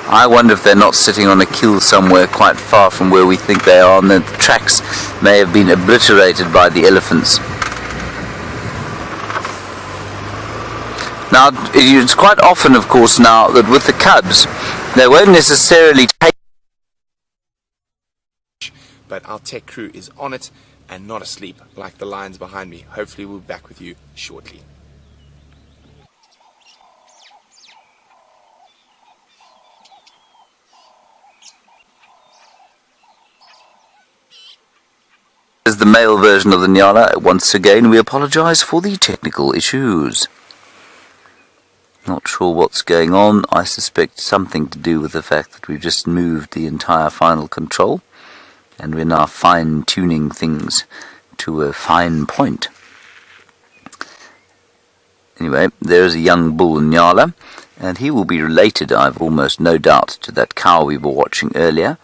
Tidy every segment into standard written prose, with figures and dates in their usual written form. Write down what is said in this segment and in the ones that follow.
I wonder if they're not sitting on a kill somewhere quite far from where we think they are, and the tracks may have been obliterated by the elephants. Now, it's quite often, of course, now that with the cubs, they won't necessarily take... But our tech crew is on it and not asleep, like the lions behind me. Hopefully we'll be back with you shortly. As the male version of the niala, once again we apologise for the technical issues. Not sure what's going on. I suspect something to do with the fact that we've just moved the entire final control and we're now fine-tuning things to a fine point. Anyway, there's a young bull niala, and he will be related, I've almost no doubt, to that cow we were watching earlier.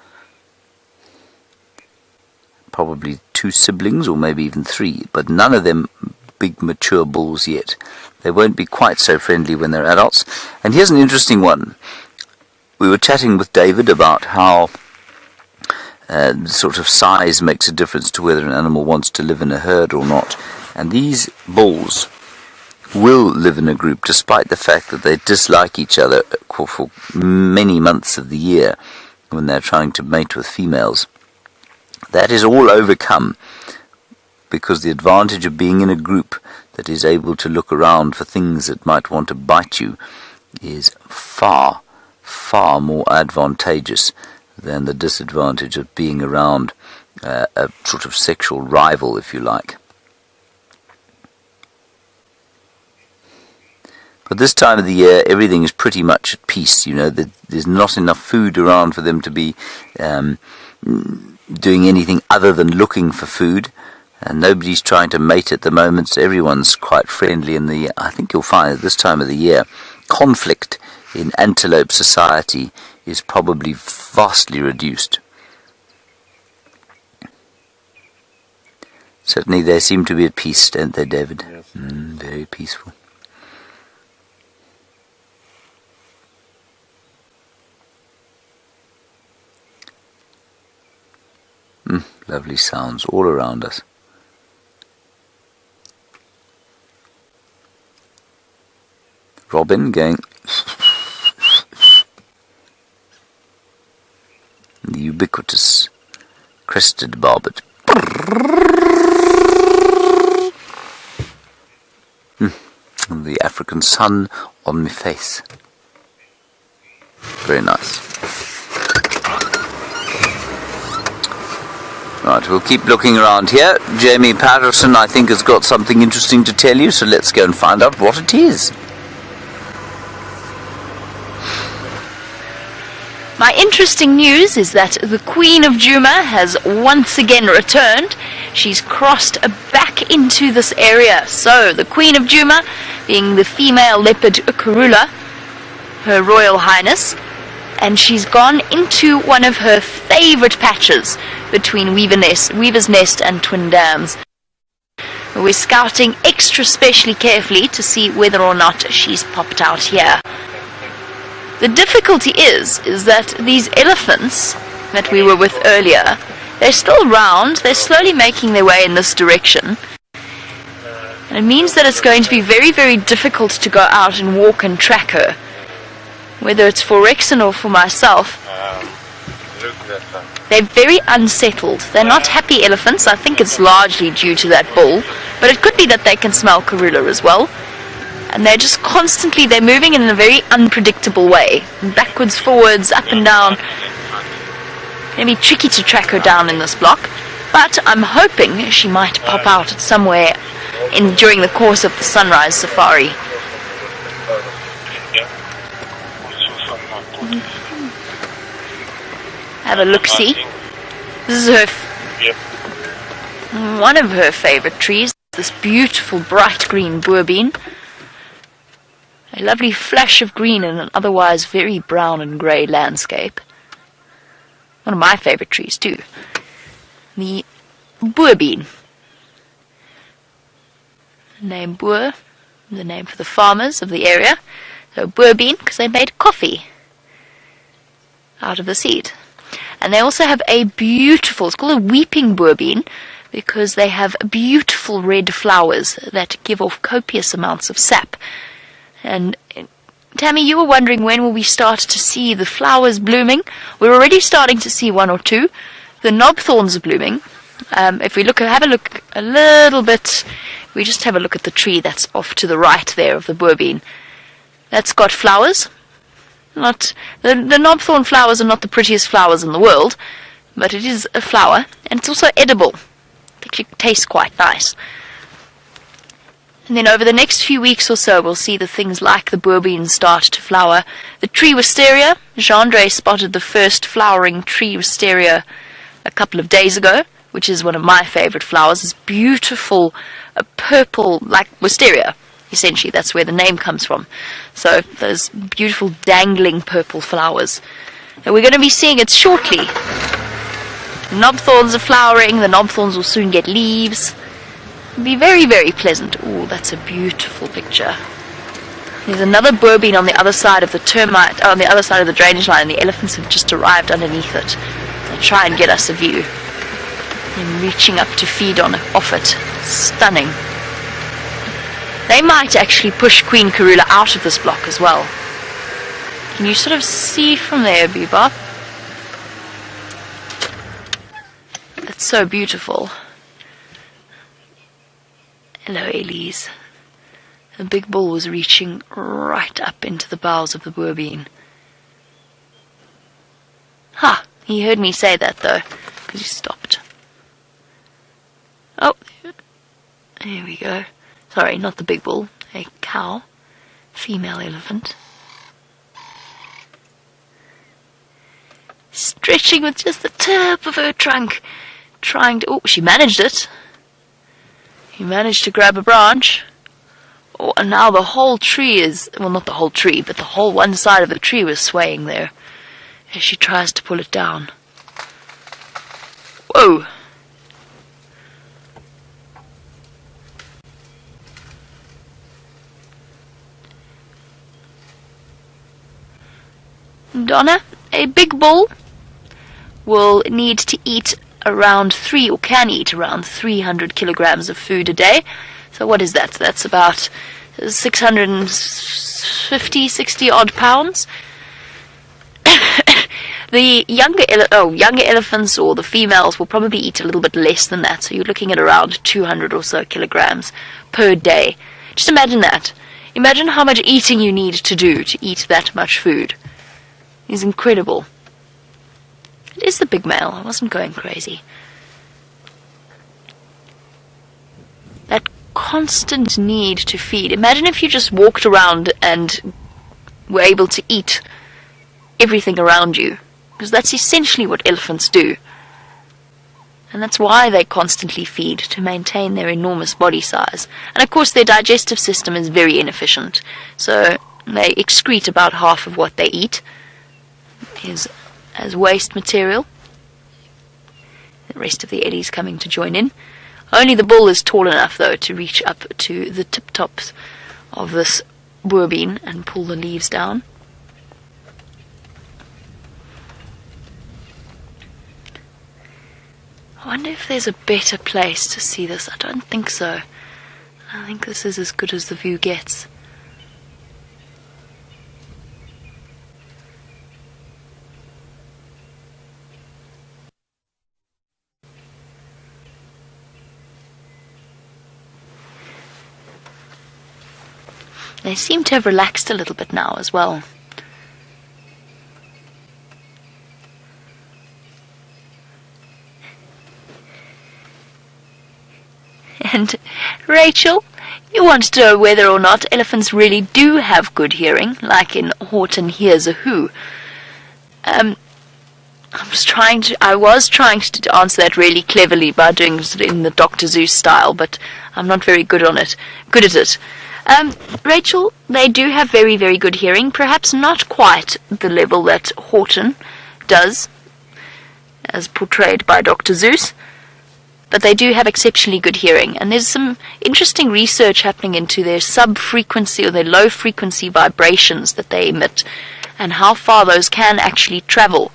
Probably 2 siblings, or maybe even 3, but none of them big mature bulls yet. They won't be quite so friendly when they're adults. And here's an interesting one. We were chatting with David about how sort of size makes a difference to whether an animal wants to live in a herd or not. And these bulls will live in a group despite the fact that they dislike each other for many months of the year when they're trying to mate with females. That is all overcome because the advantage of being in a group that is able to look around for things that might want to bite you is far, far more advantageous than the disadvantage of being around a sort of sexual rival, if you like. But this time of the year, everything is pretty much at peace. You know, there's not enough food around for them to be doing anything other than looking for food. And nobody's trying to mate at the moment, so everyone's quite friendly. And I think you'll find at this time of the year, conflict in antelope society is probably vastly reduced. Certainly they seem to be at peace, don't they, David? Yes. Very peaceful. Lovely sounds all around us. Robin going... The ubiquitous crested barbet. And the African sun on my face. Very nice. Right, we'll keep looking around here. Jamie Patterson, I think, has got something interesting to tell you, so let's go and find out what it is. My interesting news is that the Queen of Djuma has once again returned. She's crossed back into this area. So, the Queen of Djuma, being the female leopard Karula, Her Royal Highness, and she's gone into one of her favorite patches between Weaver's Nest and Twin Dams. We're scouting extra specially carefully to see whether or not she's popped out here. The difficulty is that these elephants that we were with earlier, they're still round, they're slowly making their way in this direction. And it means that it's going to be very, very difficult to go out and walk and track her. Whether it's for Rexon or for myself, they're very unsettled. They're not happy elephants. I think it's largely due to that bull, but it could be that they can smell Karula as well. And they're just constantly, they're moving in a very unpredictable way. Backwards, forwards, up and down. It'll be tricky to track her down in this block, but I'm hoping she might pop out somewhere during the course of the sunrise safari. Have a look-see. This is one of her favorite trees, this beautiful bright green boerbean. A lovely flash of green in an otherwise very brown and grey landscape. One of my favorite trees too. The boerbean. The name Boer, the name for the farmers of the area. So boerbean because they made coffee. out of the seed. And they also have a beautiful, it's called a weeping bourbein, because they have beautiful red flowers that give off copious amounts of sap. And Tammy, you were wondering when will we start to see the flowers blooming? We're already starting to see one or two. The knobthorns are blooming. If we have a look a little bit, we just have a look at the tree that's off to the right there of the bourbein. That's got flowers. Not the knobthorn flowers are not the prettiest flowers in the world, but it is a flower, and it's also edible. It actually tastes quite nice. And then over the next few weeks or so, we'll see the things like the bourbein start to flower. The tree wisteria, Jean-Andre spotted the first flowering tree wisteria a couple of days ago, which is one of my favorite flowers. It's beautiful, purple, like wisteria. Essentially, that's where the name comes from. So, those beautiful dangling purple flowers. And we're going to be seeing it shortly. Knobthorns are flowering. The knobthorns will soon get leaves. It'll be very, very pleasant. Oh, that's a beautiful picture. There's another bourbein on the other side of the termite, on the other side of the drainage line, and the elephants have just arrived underneath it. They'll try and get us a view. And reaching up to feed off it. Stunning. They might actually push Queen Karula out of this block as well. Can you sort of see from there, Bebop? It's so beautiful. Hello, Elise. The big bull was reaching right up into the boughs of the bourbein. Ha! He heard me say that, though, because he stopped. Oh, there we go. Sorry, not the big bull. A cow. Female elephant. Stretching with just the tip of her trunk. Trying to... Oh, she managed it. He managed to grab a branch. Oh, and now the whole tree is... Well, not the whole tree, but the whole one side of the tree was swaying there as she tries to pull it down. Whoa! Donna, a big bull will need to eat around can eat around 300 kilograms of food a day. So what is that? That's about 650, 60 odd pounds. The younger elephants or the females will probably eat a little bit less than that. So you're looking at around 200 or so kilograms per day. Just imagine that. Imagine how much eating you need to do to eat that much food. It's incredible. It is the big male. I wasn't going crazy. That constant need to feed. Imagine if you just walked around and were able to eat everything around you. Because that's essentially what elephants do. And that's why they constantly feed, to maintain their enormous body size. And of course their digestive system is very inefficient. So they excrete about half of what they eat as waste material. The rest of the eddies coming to join in. Only the bull is tall enough, though, to reach up to the tip-tops of this bourbein and pull the leaves down. I wonder if there's a better place to see this. I don't think so. I think this is as good as the view gets. They seem to have relaxed a little bit now as well. And Rachel, you want to know whether or not elephants really do have good hearing, like in Horton Hears a Who. I was trying to answer that really cleverly by doing it in the Dr. Zeus style, but I'm not very good at it. Rachel, they do have very, very good hearing, perhaps not quite the level that Horton does, as portrayed by Dr. Zeus, but they do have exceptionally good hearing, and there's some interesting research happening into their sub-frequency or their low-frequency vibrations that they emit, and how far those can actually travel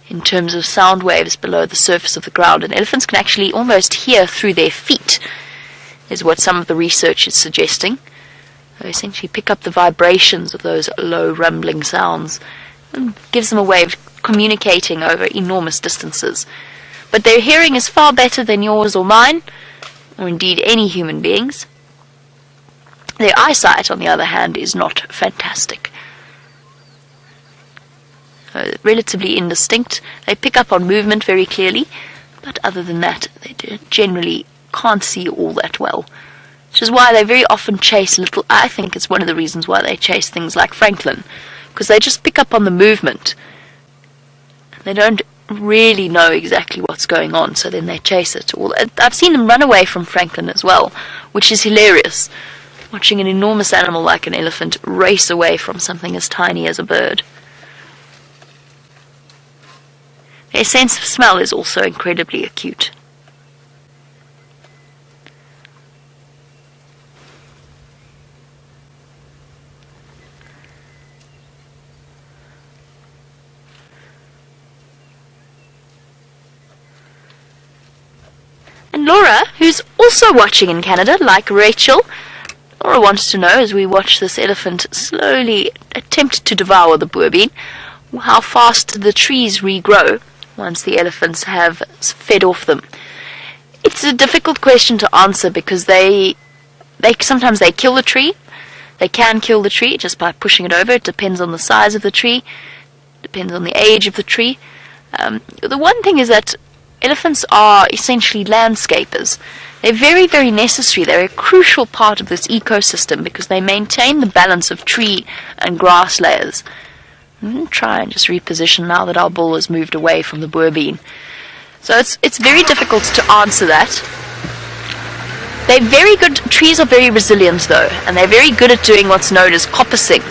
in terms of sound waves below the surface of the ground. And elephants can actually almost hear through their feet, is what some of the research is suggesting. They essentially pick up the vibrations of those low rumbling sounds and gives them a way of communicating over enormous distances. But their hearing is far better than yours or mine, or indeed any human beings. Their eyesight, on the other hand, is not fantastic. Relatively indistinct. They pick up on movement very clearly, but other than that, they generally can't see all that well. Which is why they very often chase little... I think it's one of the reasons why they chase things like Franklin, because they just pick up on the movement. They don't really know exactly what's going on, so then they chase it. I've seen them run away from Franklin as well, which is hilarious. Watching an enormous animal like an elephant race away from something as tiny as a bird. Their sense of smell is also incredibly acute. And Laura, who's also watching in Canada, like Rachel, Laura wants to know, as we watch this elephant slowly attempt to devour the boerbean, how fast the trees regrow once the elephants have fed off them. It's a difficult question to answer because they sometimes they kill the tree. They can kill the tree just by pushing it over. It depends on the size of the tree, depends on the age of the tree. The one thing is that elephants are essentially landscapers. They're very, very necessary. They're a crucial part of this ecosystem because they maintain the balance of tree and grass layers. I'm going to try and just reposition now that our bull has moved away from the boerbean. So it's very difficult to answer that. They're very good. Trees are very resilient though, and they're very good at doing what's known as coppicing.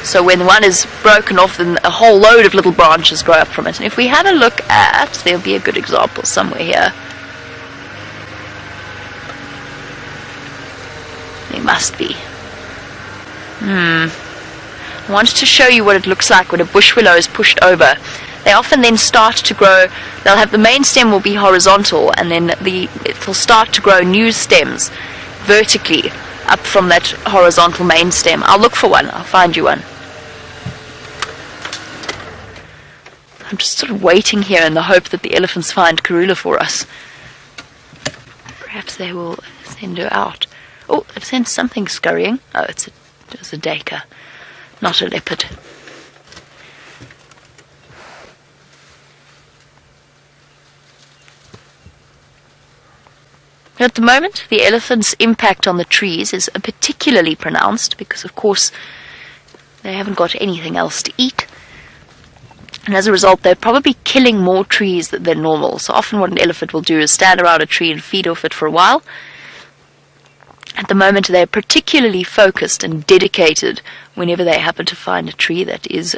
So when one is broken off, then a whole load of little branches grow up from it. And if we have a look at, there'll be a good example somewhere here. There must be. I wanted to show you what it looks like when a bush willow is pushed over. They often then start to grow. They'll have the main stem will be horizontal, and then it will start to grow new stems vertically up from that horizontal main stem. I'll look for one. I'll find you one. I'm just sort of waiting here in the hope that the elephants find Karula for us. Perhaps they will send her out. Oh, I've sensed something scurrying. Oh, it's a duiker, not a leopard. At the moment, the elephant's impact on the trees is particularly pronounced because, of course, they haven't got anything else to eat. And as a result, they're probably killing more trees than normal. So often what an elephant will do is stand around a tree and feed off it for a while. At the moment, they're particularly focused and dedicated whenever they happen to find a tree that is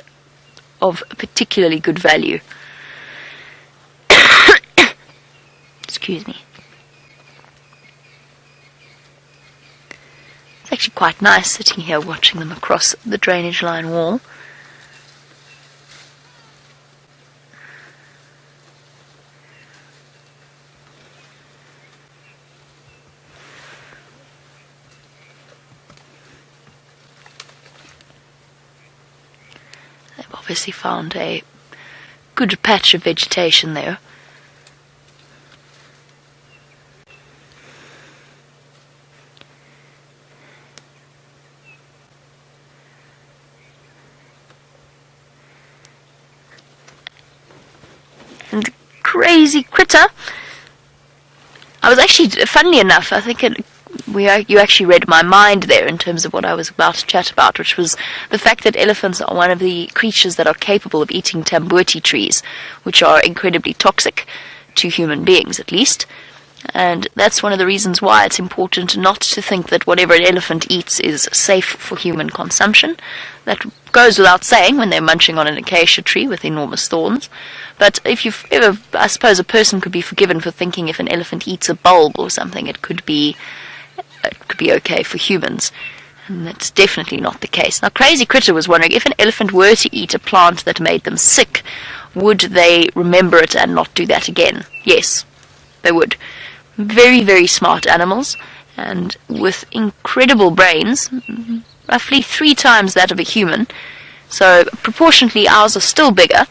of particularly good value. Excuse me. It's actually quite nice sitting here watching them across the drainage line wall. They've obviously found a good patch of vegetation there. And crazy critter. I was actually, funnily enough, I think you actually read my mind there in terms of what I was about to chat about, which was the fact that elephants are one of the creatures that are capable of eating tambuti trees, which are incredibly toxic to human beings, at least. And that's one of the reasons why it's important not to think that whatever an elephant eats is safe for human consumption. That goes without saying when they're munching on an acacia tree with enormous thorns. But if you've ever, I suppose a person could be forgiven for thinking if an elephant eats a bulb or something, it could be okay for humans. And that's definitely not the case. Now, Crazy Critter was wondering, if an elephant were to eat a plant that made them sick, would they remember it and not do that again? Yes, they would. Very, very smart animals, and with incredible brains, roughly 3 times that of a human. So, proportionately, ours are still bigger,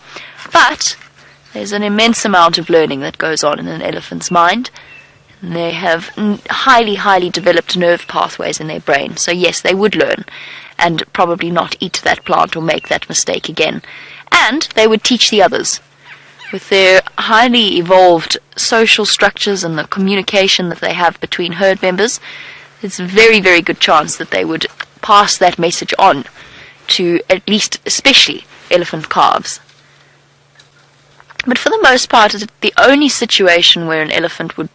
but there's an immense amount of learning that goes on in an elephant's mind. They have highly, highly developed nerve pathways in their brain. So yes, they would learn and probably not eat that plant or make that mistake again. And they would teach the others. With their highly evolved social structures and the communication that they have between herd members, there's a very, very good chance that they would pass that message on to at least, especially, elephant calves. But for the most part, the only situation where an elephant would...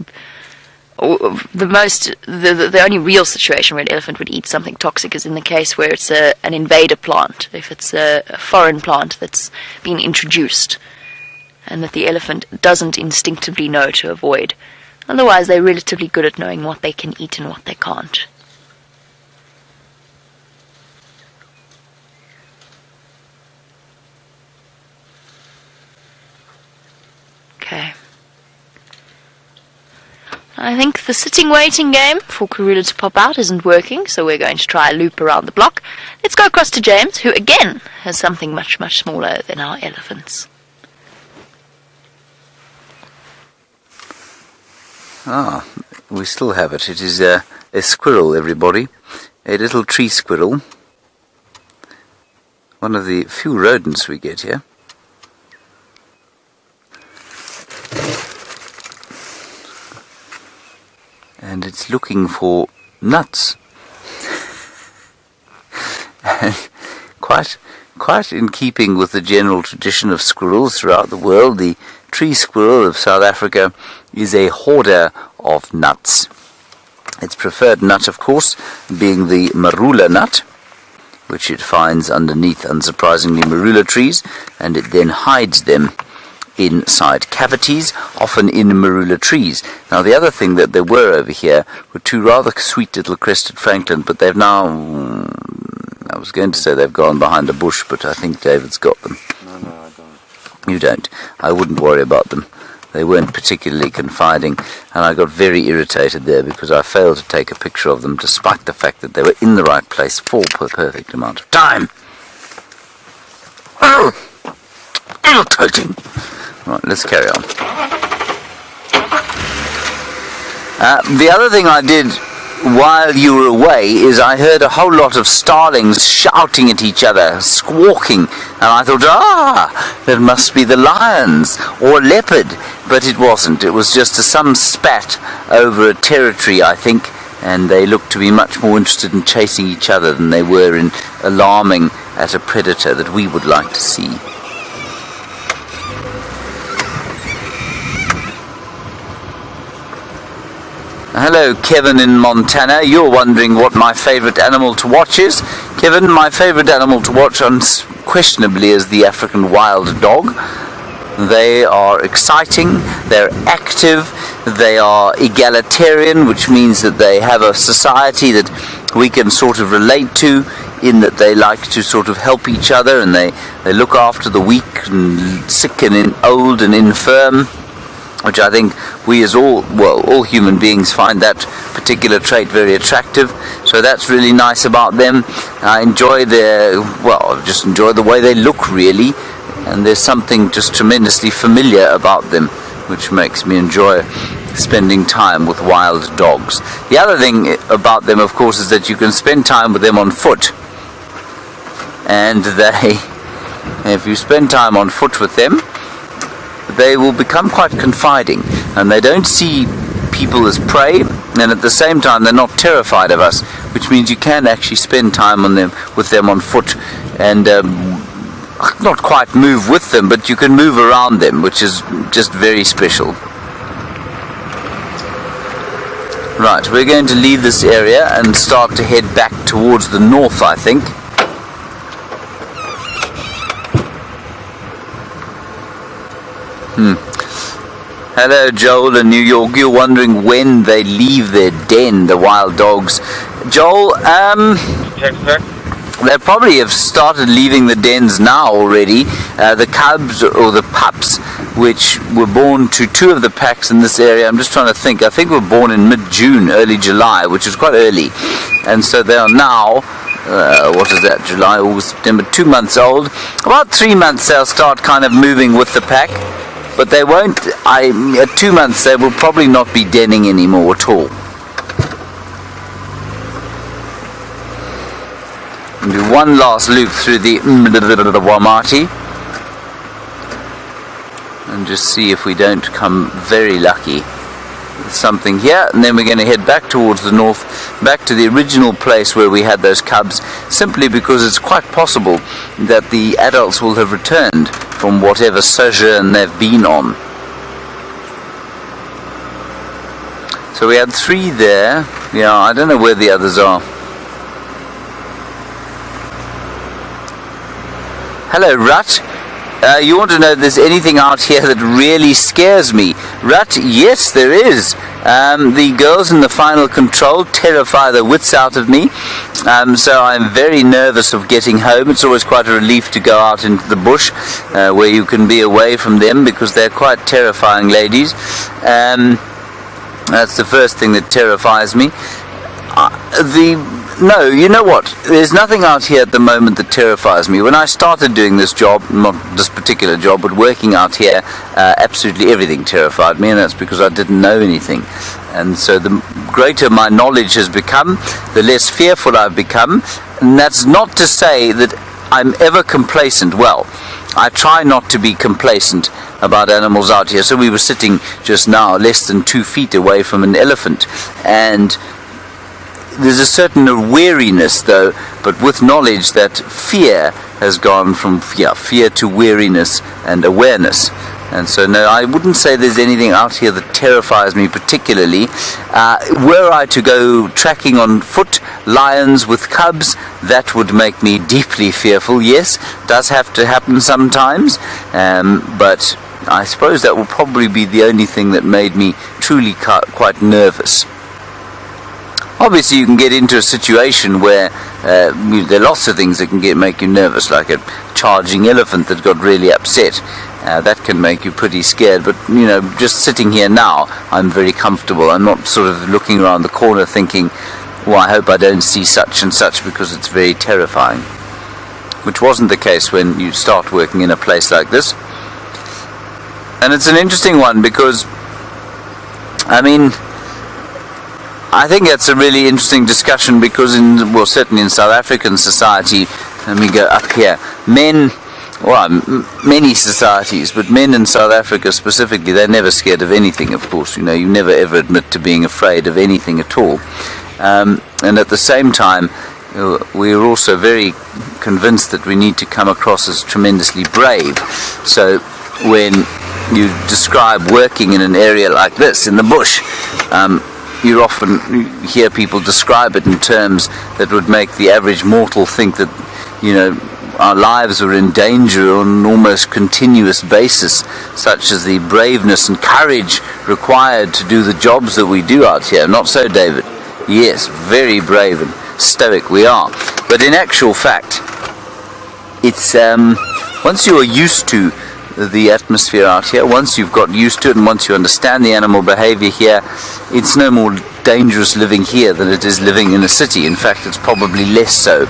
The only real situation where an elephant would eat something toxic is in the case where it's an invader plant, if it's a foreign plant that's been introduced and that the elephant doesn't instinctively know to avoid. Otherwise, they're relatively good at knowing what they can eat and what they can't. Okay. I think the sitting waiting game for Karula to pop out isn't working, so we're going to try a loop around the block. Let's go across to James, who again has something much, much smaller than our elephants. Ah, we still have it. It is a squirrel, everybody. A little tree squirrel. One of the few rodents we get here. And it's looking for nuts. And quite in keeping with the general tradition of squirrels throughout the world, the tree squirrel of South Africa is a hoarder of nuts. Its preferred nut, of course, being the marula nut, which it finds underneath, unsurprisingly, marula trees, and it then hides them inside cavities, often in marula trees. Now, the other thing that there were over here were 2 rather sweet little crested francolin, but they've now... I was going to say they've gone behind a bush, but I think David's got them. No, I don't. You don't. I wouldn't worry about them. They weren't particularly confiding, and I got very irritated there because I failed to take a picture of them, despite the fact that they were in the right place for a perfect amount of time. Oh! Irritating! Right, let's carry on. The other thing I did while you were away is I heard a whole lot of starlings shouting at each other, squawking, and I thought, that must be the lions or a leopard, but it wasn't. It was just some spat over a territory, I think, and they looked to be much more interested in chasing each other than they were in alarming at a predator that we would like to see. Hello, Kevin in Montana. You're wondering what my favourite animal to watch is. Kevin, my favourite animal to watch unquestionably is the African wild dog. They are exciting, they're active, they are egalitarian, which means that they have a society that we can sort of relate to, in that they like to sort of help each other, and they look after the weak and sick and old and infirm, which I think we as all human beings find that particular trait very attractive. So that's really nice about them. I enjoy just enjoy the way they look, really, and there's something just tremendously familiar about them, which makes me enjoy spending time with wild dogs. The other thing about them, of course, is that you can spend time with them on foot, and if you spend time on foot with them, they will become quite confiding, and they don't see people as prey, and at the same time they're not terrified of us, which means you can actually spend time with them on foot, and not quite move with them, but you can move around them, which is just very special. Right, we're going to leave this area and start to head back towards the north, I think. Hello, Joel in New York. You're wondering when they leave their den, the wild dogs. Joel, check, sir. They probably have started leaving the dens now already. The cubs or the pups, which were born to two of the packs in this area, I'm just trying to think, I think were born in mid-June, early July, which is quite early. And so they are now, what is that, July, August, September, 2 months old. About 3 months they'll start kind of moving with the pack. But they won't, at 2 months they will probably not be denning anymore at all. And do one last loop through the Wamati and just see if we don't come very lucky with something here, and then we're going to head back towards the north, back to the original place where we had those cubs, simply because it's quite possible that the adults will have returned from whatever sojourn they've been on. So we had 3 there. Yeah, I don't know where the others are. Hello, Rut. You want to know if there's anything out here that really scares me? Rut, yes there is. The girls in the final control terrify the wits out of me. So I'm very nervous of getting home. It's always quite a relief to go out into the bush where you can be away from them, because they're quite terrifying ladies. That's the first thing that terrifies me. No, you know what? There's nothing out here at the moment that terrifies me. When I started doing this job, not this particular job, but working out here, absolutely everything terrified me, and that's because I didn't know anything. And so the greater my knowledge has become, the less fearful I've become. And that's not to say that I'm ever complacent. Well, I try not to be complacent about animals out here. So we were sitting just now less than 2 feet away from an elephant, and there's a certain weariness though, but with knowledge that fear has gone from fear to weariness and awareness. And so no, I wouldn't say there's anything out here that terrifies me particularly. Were I to go tracking on foot lions with cubs, that would make me deeply fearful. Yes, does have to happen sometimes, but I suppose that will probably be the only thing that made me truly quite nervous. Obviously you can get into a situation where there are lots of things that can make you nervous, like a charging elephant that got really upset. That can make you pretty scared, but you know, just sitting here now, I'm very comfortable. I'm not sort of looking around the corner thinking, well, I hope I don't see such and such, because it's very terrifying. Which wasn't the case when you start working in a place like this. And it's an interesting one because, I mean, I think that's a really interesting discussion, because well, certainly in South African society, let me go up here, men, well, many societies, but men in South Africa specifically, they're never scared of anything, of course. You know, you never ever admit to being afraid of anything at all. And at the same time, we are also very convinced that we need to come across as tremendously brave. So when you describe working in an area like this, in the bush, you often hear people describe it in terms that would make the average mortal think that, you know, our lives are in danger on an almost continuous basis, such as the braveness and courage required to do the jobs that we do out here. Not so, David? Yes, very brave and stoic we are. But in actual fact, it's once you are used to the atmosphere out here, once you've got used to it and once you understand the animal behavior here, it's no more dangerous living here than it is living in a city. In fact, it's probably less so.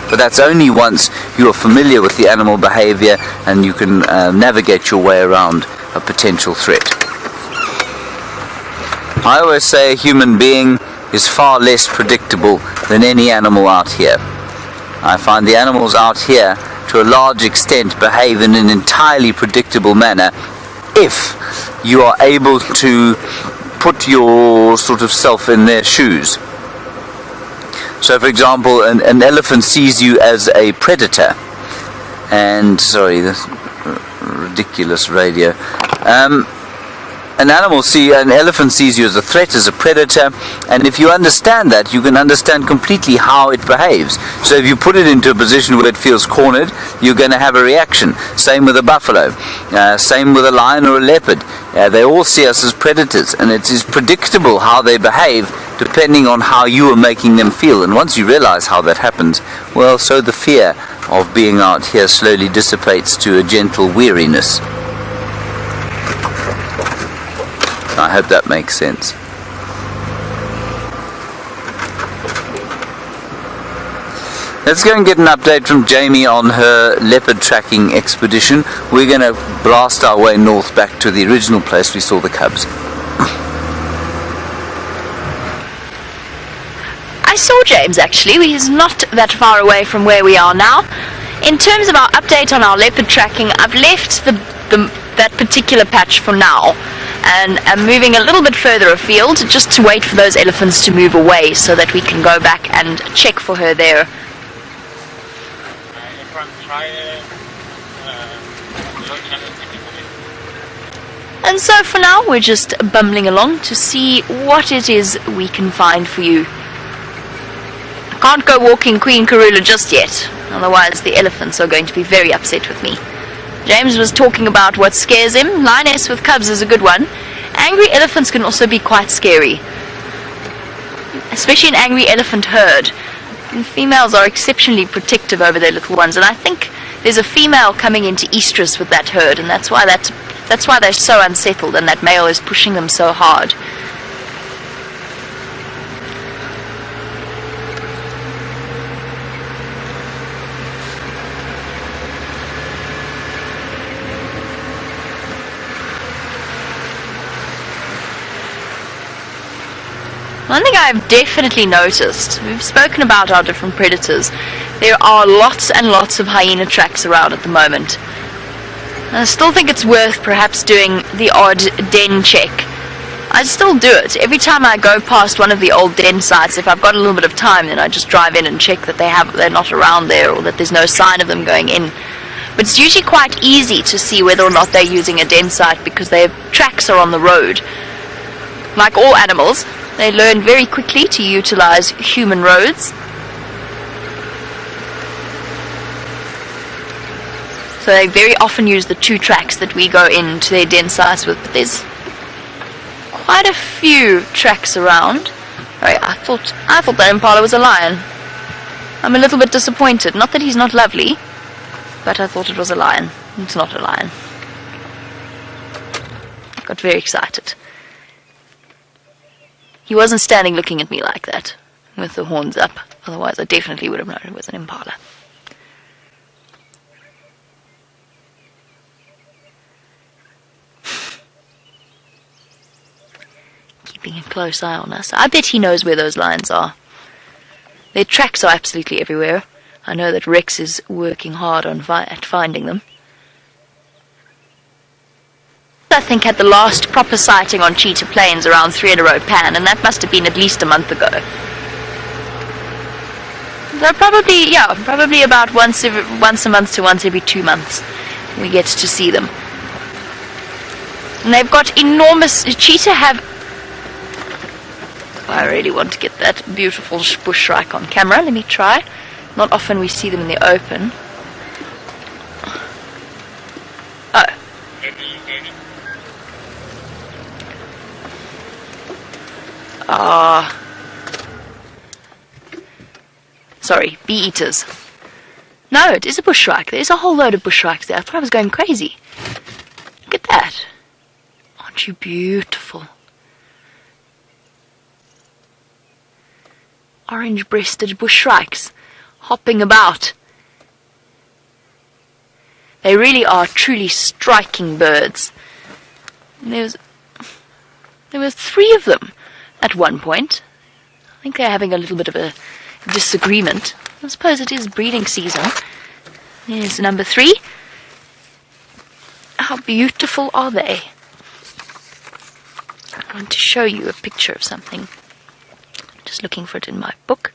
But that's only once you are familiar with the animal behavior and you can navigate your way around a potential threat. I always say a human being is far less predictable than any animal out here. I find the animals out here to a large extent behave in an entirely predictable manner if you are able to put your sort of self in their shoes. So for example, an elephant sees you as a predator, and sorry, this ridiculous radio. An elephant sees you as a threat, as a predator, and if you understand that, you can understand completely how it behaves. So if you put it into a position where it feels cornered, you're going to have a reaction. Same with a buffalo, same with a lion or a leopard. They all see us as predators, and it is predictable how they behave depending on how you are making them feel. And once you realize how that happens, well, so the fear of being out here slowly dissipates to a gentle weariness. I hope that makes sense. Let's go and get an update from Jamie on her leopard tracking expedition. We're going to blast our way north back to the original place we saw the cubs. I saw James actually. He's not that far away from where we are now. In terms of our update on our leopard tracking, I've left that particular patch for now and I'm moving a little bit further afield just to wait for those elephants to move away so that we can go back and check for her there. And so for now we're just bumbling along to see what it is we can find for you. I can't go walking Queen Karula just yet, otherwise the elephants are going to be very upset with me. James was talking about what scares him. Lioness with cubs is a good one. Angry elephants can also be quite scary, especially an angry elephant herd. And females are exceptionally protective over their little ones, and I think there's a female coming into estrus with that herd, and that's why they're so unsettled, and that male is pushing them so hard. One thing I've definitely noticed, we've spoken about our different predators, there are lots and lots of hyena tracks around at the moment. And I still think it's worth perhaps doing the odd den check. I still do it. Every time I go past one of the old den sites, if I've got a little bit of time, then I just drive in and check that they're not around there or that there's no sign of them going in. But it's usually quite easy to see whether or not they're using a den site because their tracks are on the road. Like all animals, they learn very quickly to utilize human roads. So they very often use the two tracks that we go into their den sites with. But there's quite a few tracks around. Right, I thought that impala was a lion. I'm a little bit disappointed. Not that he's not lovely, but I thought it was a lion. It's not a lion. I got very excited. He wasn't standing looking at me like that, with the horns up. Otherwise I definitely would have known it was an impala. Keeping a close eye on us. I bet he knows where those lions are. Their tracks are absolutely everywhere. I know that Rex is working hard at finding them. I think had the last proper sighting on Cheetah Plains around 3 in a row Pan, and that must have been at least a month ago. So probably about once a month to once every 2 months we get to see them. And they've got enormous. Cheetah have. I really want to get that beautiful bush shrike on camera. Let me try. Not often we see them in the open. Oh. Sorry, bee-eaters. No, it is a bush shrike. There's a whole load of bush shrikes there. I thought I was going crazy. Look at that. Aren't you beautiful? Orange-breasted bush shrikes hopping about. They really are truly striking birds. And there were 3 of them at one point. I think they're having a little bit of a disagreement. I suppose it is breeding season. Here's number 3. How beautiful are they? I want to show you a picture of something. Just looking for it in my book.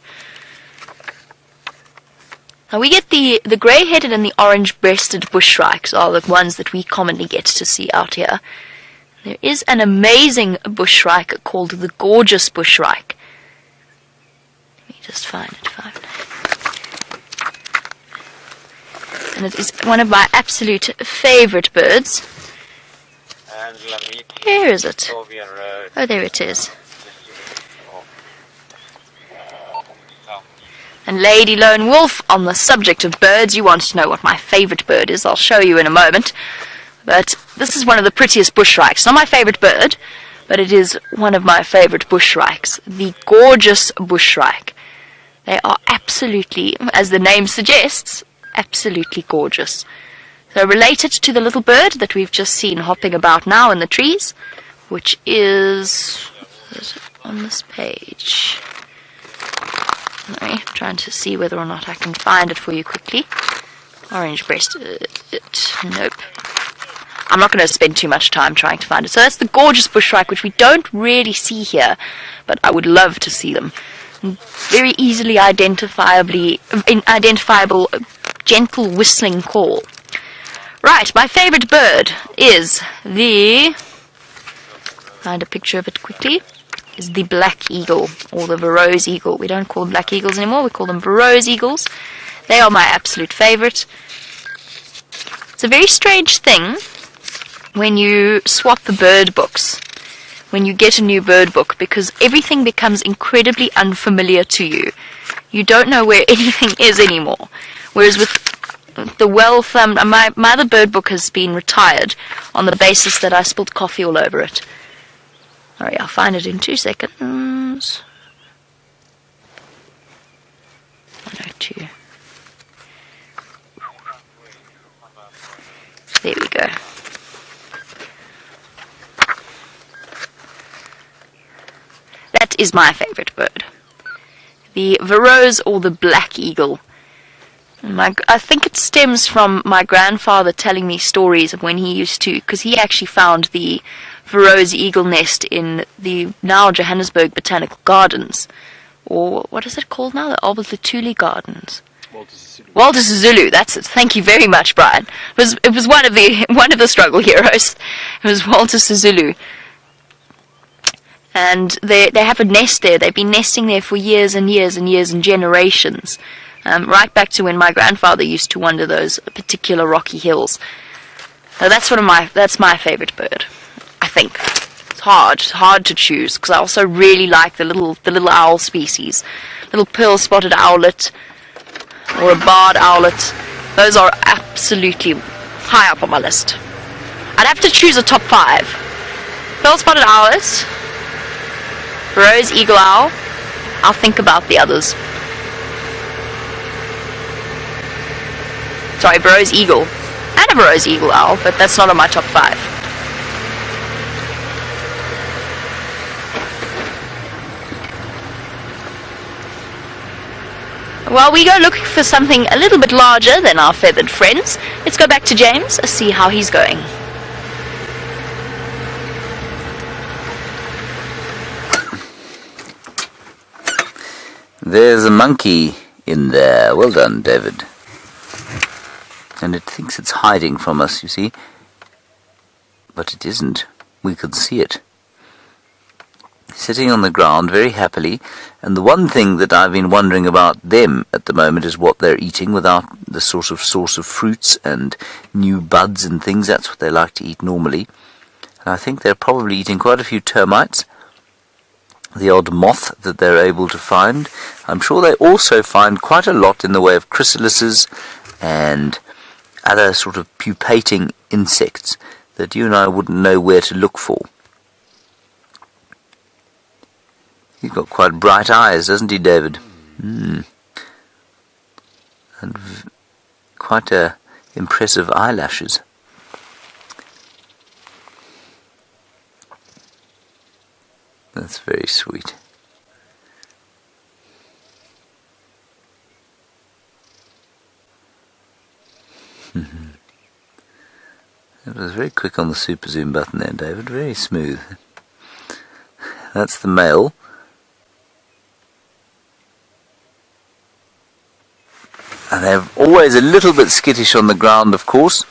Now we get the grey-headed and the orange-breasted bush shrikes are the ones that we commonly get to see out here. There is an amazing bush shrike called the gorgeous bush shrike. Let me just find it. And it is one of my absolute favourite birds. Where is it? Oh, there it is. And Lady Lone Wolf, on the subject of birds, you want to know what my favourite bird is. I'll show you in a moment. But this is one of the prettiest bushshrikes. Not my favourite bird, but it is one of my favourite bushshrikes. The gorgeous bushshrike. They are absolutely, as the name suggests, absolutely gorgeous. So related to the little bird that we've just seen hopping about now in the trees, which is on this page. Sorry, trying to see whether or not I can find it for you quickly. Orange-breasted, nope. I'm not going to spend too much time trying to find it. So that's the gorgeous bushshrike, which we don't really see here, but I would love to see them. Very easily identifiable, gentle whistling call. Right, my favourite bird is find a picture of it quickly, is the black eagle, or the Verreaux's eagle. We don't call them black eagles anymore, we call them Verreaux's eagles. They are my absolute favourite. It's a very strange thing when you swap the bird books, when you get a new bird book, because everything becomes incredibly unfamiliar to you. You don't know where anything is anymore. Whereas with the well-thumbed, my other bird book has been retired on the basis that I spilled coffee all over it. Sorry, I'll find it in 2 seconds. 102. There we go. That is my favourite bird. The Verreaux's, or the black eagle. I think it stems from my grandfather telling me stories of when he used to, because he actually found the Verreaux's eagle nest in the now Johannesburg Botanical Gardens, or what is it called now? The Albert Lutuli Gardens. Walter Sisulu, that's it. Thank you very much, Brian. It was one of the struggle heroes. It was Walter Sisulu. And they have a nest there. They've been nesting there for years and years and years and generations. Right back to when my grandfather used to wander those particular rocky hills. So that's my favourite bird, I think. It's hard to choose, because I also really like the little owl species. Little pearl-spotted owlet, or a barred owlet. Those are absolutely high up on my list. I'd have to choose a top 5. Pearl-spotted owlet, Verreaux's eagle owl. I'll think about the others. Sorry, Verreaux's eagle. And a Verreaux's eagle owl, but that's not on my top 5. While we go looking for something a little bit larger than our feathered friends, let's go back to James and see how he's going. There's a monkey in there. Well done, David. And it thinks it's hiding from us, you see. But it isn't. We can see it. Sitting on the ground very happily. And the one thing that I've been wondering about them at the moment is what they're eating, without the sort of source of fruits and new buds and things. That's what they like to eat normally. And I think they're probably eating quite a few termites. The odd moth that they're able to find. I'm sure they also find quite a lot in the way of chrysalises and other sort of pupating insects that you and I wouldn't know where to look for. He's got quite bright eyes, doesn't he, David? And quite impressive eyelashes. That's very sweet. It was very quick on the super zoom button there, David. Very smooth. That's the male. And they're always a little bit skittish on the ground, of course,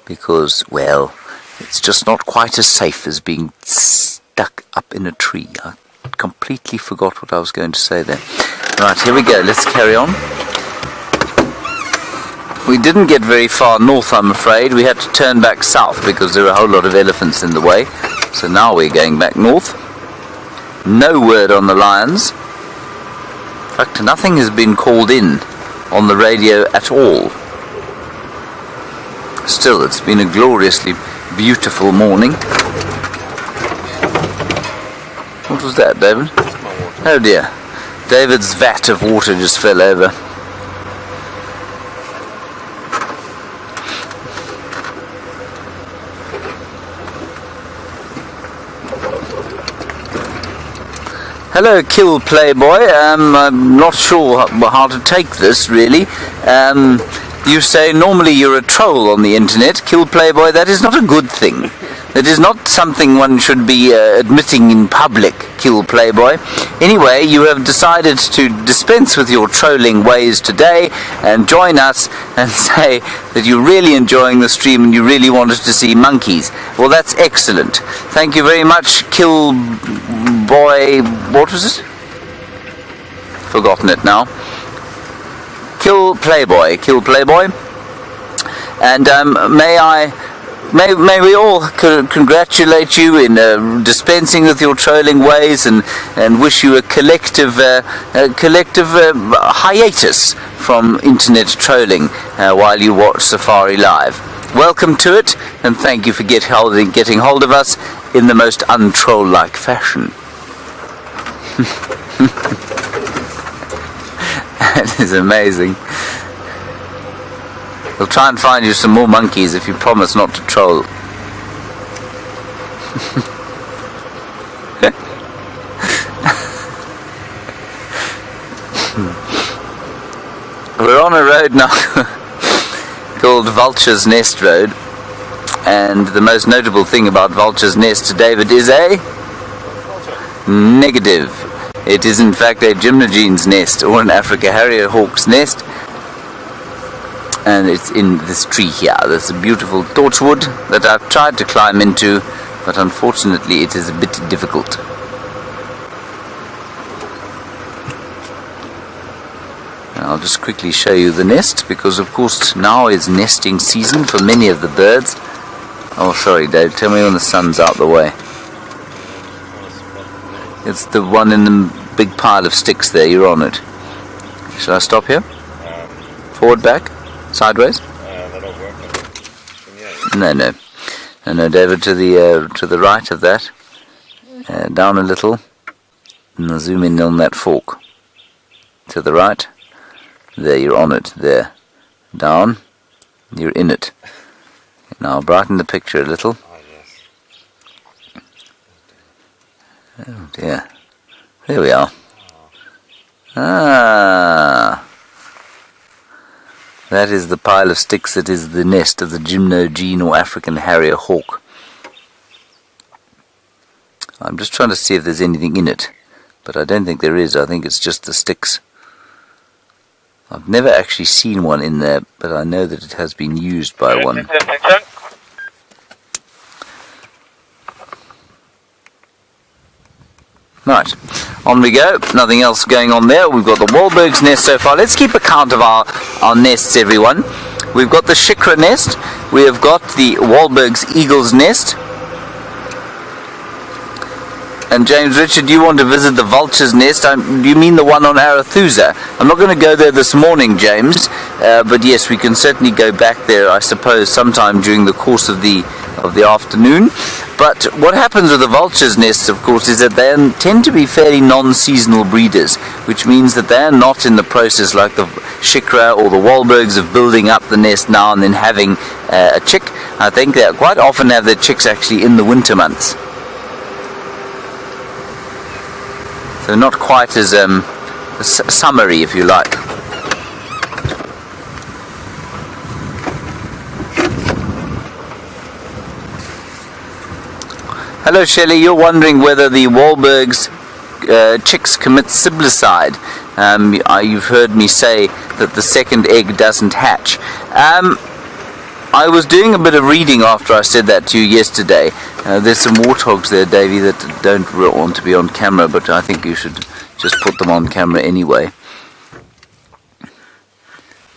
because, well, it's just not quite as safe as being stuck up in a tree. I completely forgot what I was going to say there. Right, here we go. Let's carry on. We didn't get very far north, I'm afraid. We had to turn back south because there were a whole lot of elephants in the way. So now we're going back north. No word on the lions. fact, nothing has been called in on the radio at all. Still, it's been a gloriously beautiful morning. What was that, David? Oh dear. David's vat of water just fell over. Hello, Kill Playboy. I'm not sure how to take this, really. You say normally you're a troll on the internet. Kill Playboy, that is not a good thing. That is not something one should be admitting in public, Kill Playboy. Anyway, you have decided to dispense with your trolling ways today and join us and say that you're really enjoying the stream and you really wanted to see monkeys. Well, that's excellent. Thank you very much, Kill Boy. What was it? Forgotten it now. Kill Playboy. And may we all congratulate you in dispensing with your trolling ways and wish you a collective hiatus from internet trolling while you watch Safari Live. Welcome to it, and thank you for getting hold of us in the most untroll-like fashion. That is amazing. We'll try and find you some more monkeys if you promise not to troll. We're on a road now called Vulture's Nest Road, and the most notable thing about Vulture's Nest, David, is a negative. It is in fact a gymnogene's nest, or an Africa Harrier hawk's nest, and it's in this tree here. There's a beautiful torchwood that I've tried to climb into, but unfortunately it is a bit difficult. I'll just quickly show you the nest, because of course now is nesting season for many of the birds. Oh, sorry Dave, tell me when the sun's out the way. It's the one in the big pile of sticks there, you're on it. Shall I stop here? Forward, back? Sideways? No, David, to the right of that. Down a little. And I'll zoom in on that fork. To the right. There, you're on it. There. Down. You're in it. Now I'll brighten the picture a little. Oh dear. There we are. Ah. That is the pile of sticks that is the nest of the gymnogene or African Harrier hawk. I'm just trying to see if there's anything in it, but I don't think there is. I think it's just the sticks. I've never actually seen one in there, but I know that it has been used by one. Right, on we go. Nothing else going on there. We've got the Wahlberg's nest so far. Let's keep a count of our nests, everyone. We've got the Shikra nest. We have got the Wahlberg's eagle's nest. And James Richard, you want to visit the vulture's nest? Do you mean the one on Arathusa? I'm not going to go there this morning, James. But yes, we can certainly go back there, I suppose, sometime during the course of the afternoon. But what happens with the vulture's nests, of course, is that they tend to be fairly non-seasonal breeders, which means that they are not in the process like the Shikra or the Wahlbergs of building up the nest now and then having a chick. I think they quite often have their chicks actually in the winter months. So not quite as summery, if you like. Hello Shelley, you're wondering whether the Wahlberg's chicks commit siblicide. You've heard me say that the second egg doesn't hatch. I was doing a bit of reading after I said that to you yesterday. There's some warthogs there, Davey, that don't want to be on camera, but I think you should just put them on camera anyway.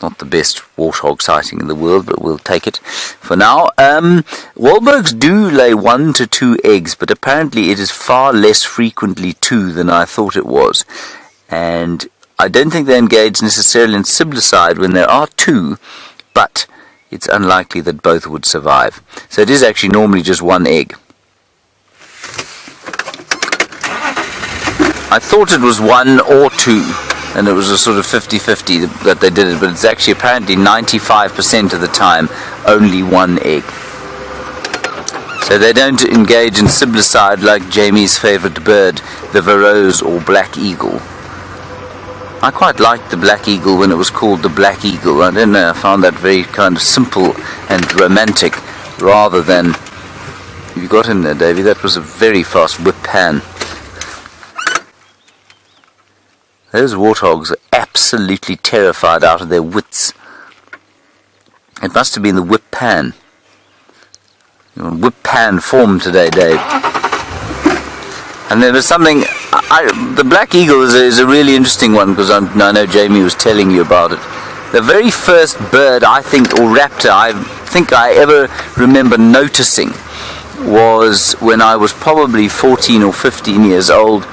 Not the best warthog sighting in the world, but we'll take it for now. Wahlbergs do lay 1 to 2 eggs, but apparently it is far less frequently 2 than I thought it was. And I don't think they engage necessarily in siblicide when there are two, but it's unlikely that both would survive. So it is actually normally just one egg. I thought it was one or two, and it was a sort of 50-50 that they did it, but it's actually apparently 95% of the time only one egg. So they don't engage in siblicide like Jamie's favourite bird, the Varro's or black eagle. I quite liked the black eagle when it was called the black eagle. I don't know, I found that very kind of simple and romantic, rather than... You got him there, Davy. That was a very fast whip pan. Those warthogs are absolutely terrified out of their wits. It must have been the whip pan. You're in whip pan form today, Dave. And there was something... the black eagle is a really interesting one, because I know Jamie was telling you about it. The very first bird, I think, or raptor, I think I ever remember noticing was when I was probably 14 or 15 years old,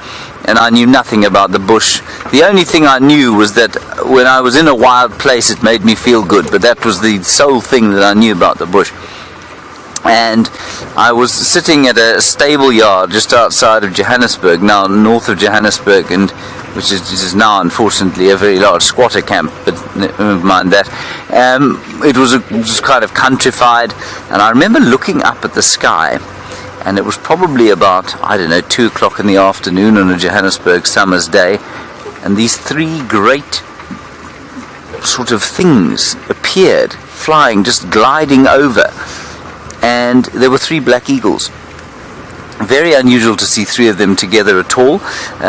and I knew nothing about the bush. The only thing I knew was that when I was in a wild place it made me feel good, but that was the sole thing that I knew about the bush. And I was sitting at a stable yard just outside of Johannesburg, now north of Johannesburg, and which is now unfortunately a very large squatter camp, but never mind that. It was kind of countrified, and I remember looking up at the sky, and it was probably about, I don't know, 2 o'clock in the afternoon on a Johannesburg summer's day, and these three great sort of things appeared, flying, just gliding over, and there were three black eagles. Very unusual to see three of them together at all,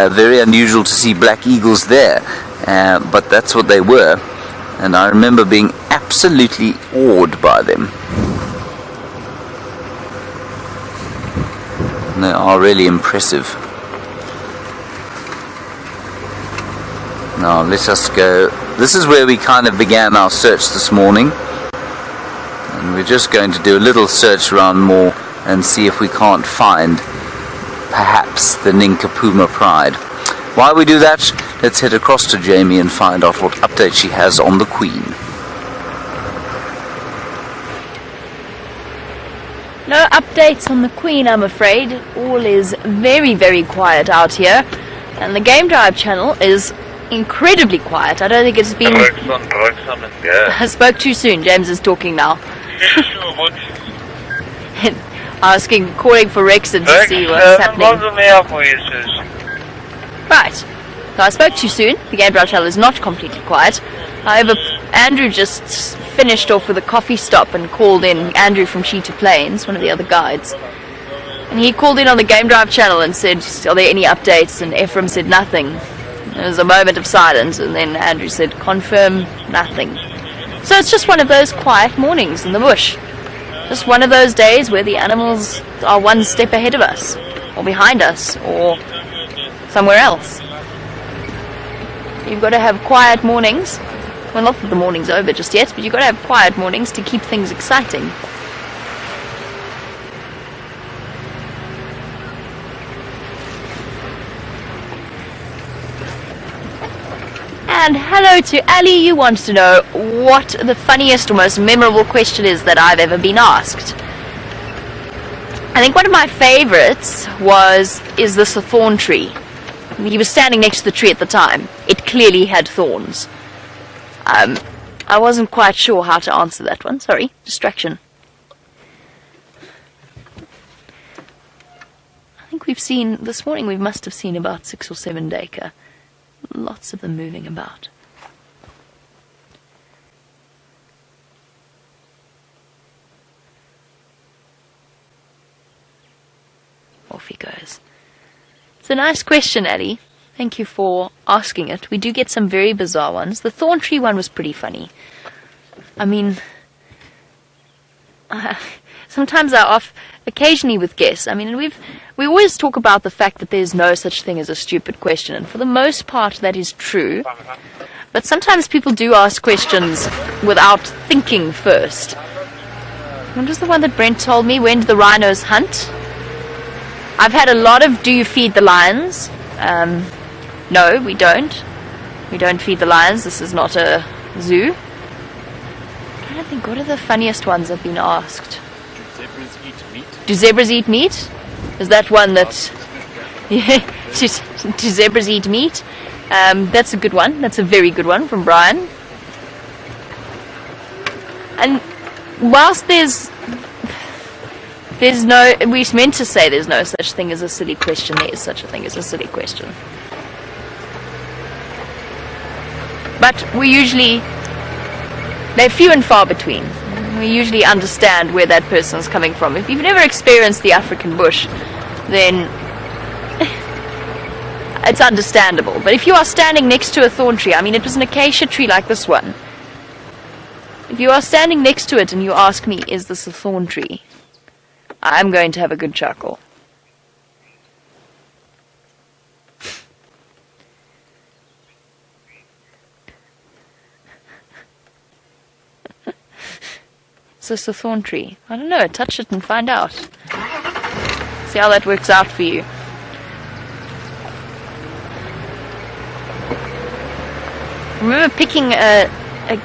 very unusual to see black eagles there, but that's what they were, and I remember being absolutely awed by them. They are really impressive. Now let us go. This is where we kind of began our search this morning, and we're just going to do a little search around more and see if we can't find perhaps the Ninkapuma pride. While we do that, let's head across to Jamie and find out what update she has on the Queen. No updates on the Queen, I'm afraid. All is very, very quiet out here. And the Game Drive channel is incredibly quiet. I don't think it's been... I spoke too soon. James is talking now. Asking, calling for Rexon to see what's happening. Right. So I spoke too soon. The Game Drive channel is not completely quiet. However, Andrew just finished off with a coffee stop and called in. Andrew from Cheetah Plains, one of the other guides. And he called in on the Game Drive channel and said, are there any updates? And Ephraim said nothing. There was a moment of silence, and then Andrew said, confirm, nothing. So it's just one of those quiet mornings in the bush. Just one of those days where the animals are one step ahead of us, or behind us, or somewhere else. You've got to have quiet mornings. Well, not that the morning's over just yet, but you've got to have quiet mornings to keep things exciting. And hello to Ali. You want to know what the funniest or most memorable question is that I've ever been asked. I think one of my favorites was, is this a thorn tree? He was standing next to the tree at the time. It clearly had thorns. I wasn't quite sure how to answer that one. Sorry, distraction. I think we've seen, this morning we must have seen about 6 or 7 duiker. Lots of them moving about. Off he goes. It's a nice question, Ali. Thank you for asking it. We do get some very bizarre ones. The thorn tree one was pretty funny. I mean, sometimes occasionally with guests, I mean, we always talk about the fact that there's no such thing as a stupid question, and for the most part that is true. But sometimes people do ask questions without thinking first. What was the one that Brent told me? When do the rhinos hunt? I've had a lot of, do you feed the lions? No, we don't. We don't feed the lions. This is not a zoo. I don't think, what are the funniest ones I've been asked? Do zebras eat meat? Do zebras eat meat? Is that one that... Yeah, do zebras eat meat? That's a good one. That's a very good one from Brian. And whilst there's no... We meant to say there's no such thing as a silly question. There is such a thing as a silly question. But we usually... They're few and far between. We usually understand where that person's coming from. If you've never experienced the African bush, then it's understandable. But if you are standing next to a thorn tree, I mean, it was an acacia tree like this one. If you are standing next to it and you ask me, is this a thorn tree? I'm going to have a good chuckle. Is this a thorn tree? I don't know. Touch it and find out. See how that works out for you. I remember picking a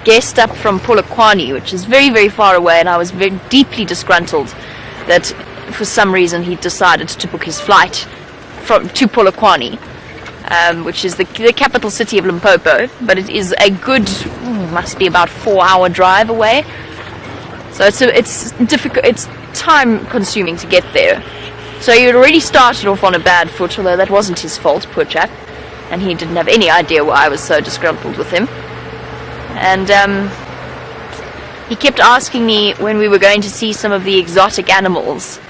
guest up from Polokwane, which is very, very far away, and I was very deeply disgruntled that for some reason he decided to book his flight to Polokwane, which is the capital city of Limpopo, but it is a good, must be about 4-hour drive away. So it's difficult, it's time consuming to get there. So he had already started off on a bad foot, although that wasn't his fault, poor chap. And he didn't have any idea why I was so disgruntled with him. And he kept asking me when we were going to see some of the exotic animals.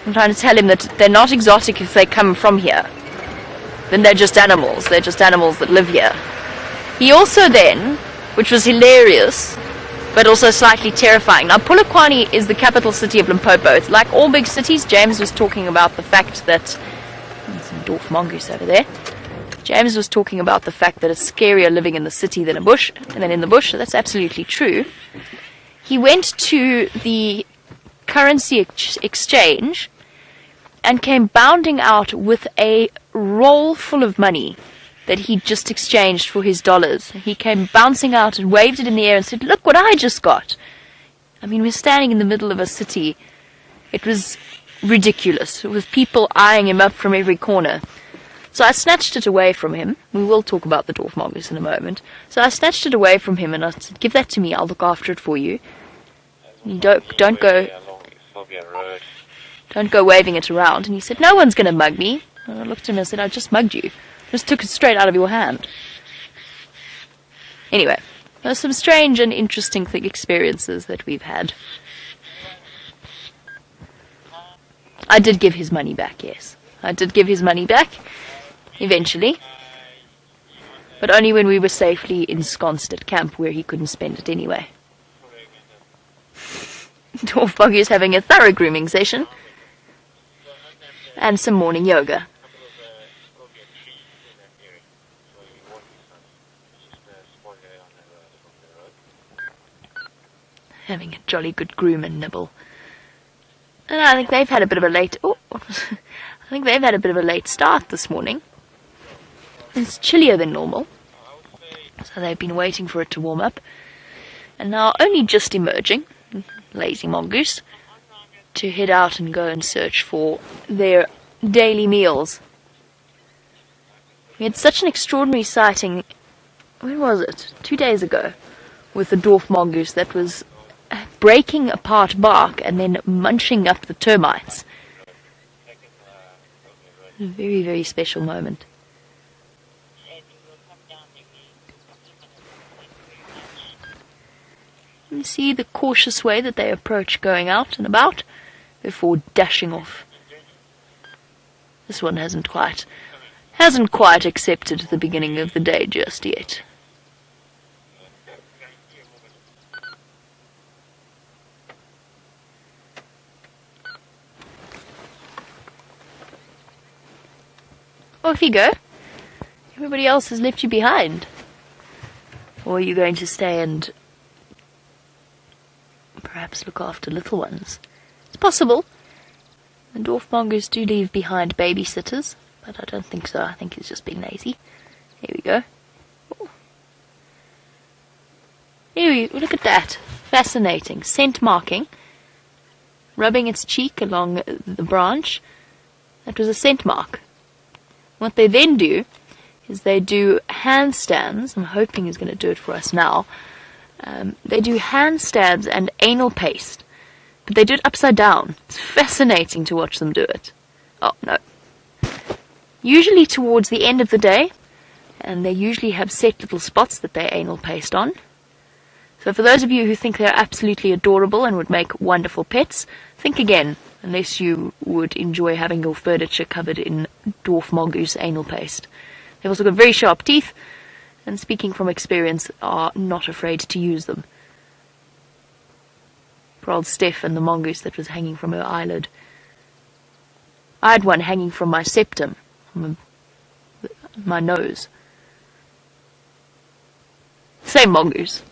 I'm trying to tell him that they're not exotic if they come from here. Then they're just animals. They're just animals that live here. He also then, which was hilarious, but also slightly terrifying. Now, Polokwane is the capital city of Limpopo. It's like all big cities. James was talking about the fact that... There's some dwarf mongoose over there. James was talking about the fact that it's scarier living in the city than in the bush. That's absolutely true. He went to the currency exchange and came bounding out with a roll full of money that he just exchanged for his dollars. He came bouncing out and waved it in the air and said, "Look what I just got." I mean, we're standing in the middle of a city. It was ridiculous, with people eyeing him up from every corner. So I snatched it away from him. We will talk about the dwarf mongoose in a moment. So I snatched it away from him and I said, "Give that to me, I'll look after it for you. You don't go waving it around." And he said, "No one's going to mug me." And I looked at him and I said, "I just mugged you. Just took it straight out of your hand." Anyway, there's some strange and interesting experiences that we've had. I did give his money back, yes. I did give his money back, eventually. But only when we were safely ensconced at camp where he couldn't spend it anyway. Dwarf mongoose having a thorough grooming session. And some morning yoga. Having a jolly good groom and nibble. And I think they've had a bit of a late... I think they've had a bit of a late start this morning. It's chillier than normal. So they've been waiting for it to warm up. And now only just emerging, lazy mongoose, to head out and go and search for their daily meals. We had such an extraordinary sighting, when was it? 2 days ago, with the dwarf mongoose that was breaking apart bark and then munching up the termites. A very, very special moment. You see the cautious way that they approach going out and about before dashing off. This one hasn't quite accepted the beginning of the day just yet. Off you go. Everybody else has left you behind. Or are you going to stay and perhaps look after little ones? It's possible. The dwarf mongoose do leave behind babysitters, but I don't think so. I think he's just being lazy. Here we go. Oh, Anyway, look at that. Fascinating. Scent marking. Rubbing its cheek along the branch. That was a scent mark. What they then do is they do handstands. I'm hoping he's going to do it for us now. They do handstands and anal paste. But they do it upside down. It's fascinating to watch them do it. Oh, no. Usually towards the end of the day, and they usually have set little spots that they anal paste on. So for those of you who think they're absolutely adorable and would make wonderful pets, think again, unless you would enjoy having your furniture covered in dwarf mongoose anal paste. They've also got very sharp teeth, and speaking from experience, are not afraid to use them. Poor old Steph and the mongoose that was hanging from her eyelid. I had one hanging from my septum, from my nose. Same mongoose.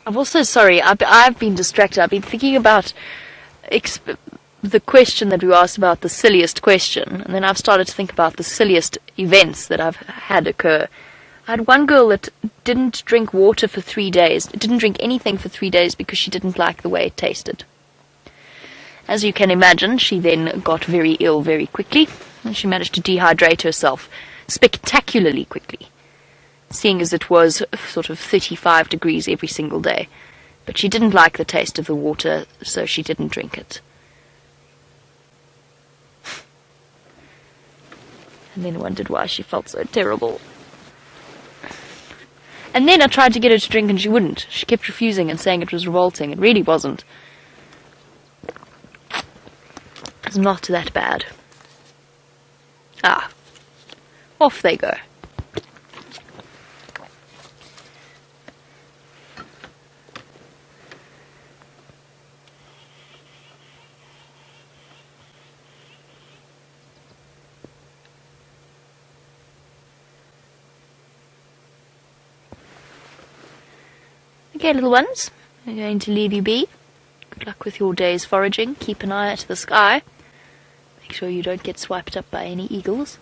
I've also, sorry, I've been distracted. I've been thinking about the question that we asked about the silliest question, and then I've started to think about the silliest events that I've had occur. I had one girl that didn't drink water for 3 days, didn't drink anything for 3 days because she didn't like the way it tasted. As you can imagine, she then got very ill very quickly, and she managed to dehydrate herself spectacularly quickly, seeing as it was sort of 35 degrees every single day. But she didn't like the taste of the water, so she didn't drink it. And then wondered why she felt so terrible. And then I tried to get her to drink and she wouldn't. She kept refusing and saying it was revolting. It really wasn't. It's not that bad. Ah. Off they go. Okay, little ones, I'm going to leave you be. Good luck with your day's foraging. Keep an eye out to the sky. Make sure you don't get swiped up by any eagles.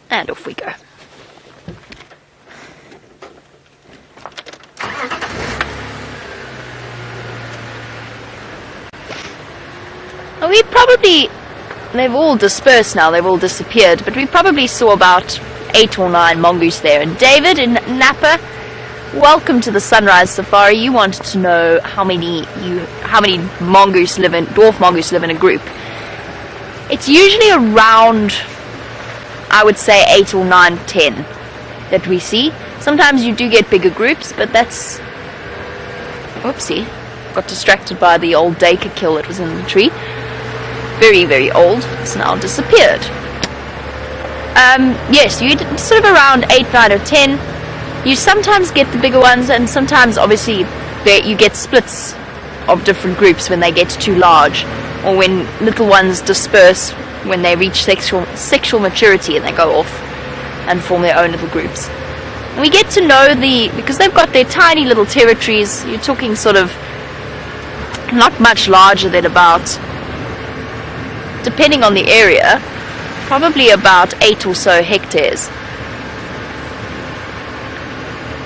And off we go. Well, they've all dispersed now, they've all disappeared, but we probably saw about 8 or 9 mongoose there. And David in Napa, welcome to the Sunrise Safari. You wanted to know how many mongoose live in, dwarf mongoose live in a group. It's usually around, I would say 8 or 9, 10 that we see. Sometimes you do get bigger groups, but that's, whoopsie, got distracted by the old Dacre kill that was in the tree. Very, very old. It's now disappeared. Yes, you sort of around 8, 9 or 10. You sometimes get the bigger ones, and sometimes obviously you get splits of different groups when they get too large, or when little ones disperse when they reach sexual maturity and they go off and form their own little groups. And we get to know because they've got their tiny little territories. You're talking sort of not much larger than about, depending on the area, probably about 8 or so hectares.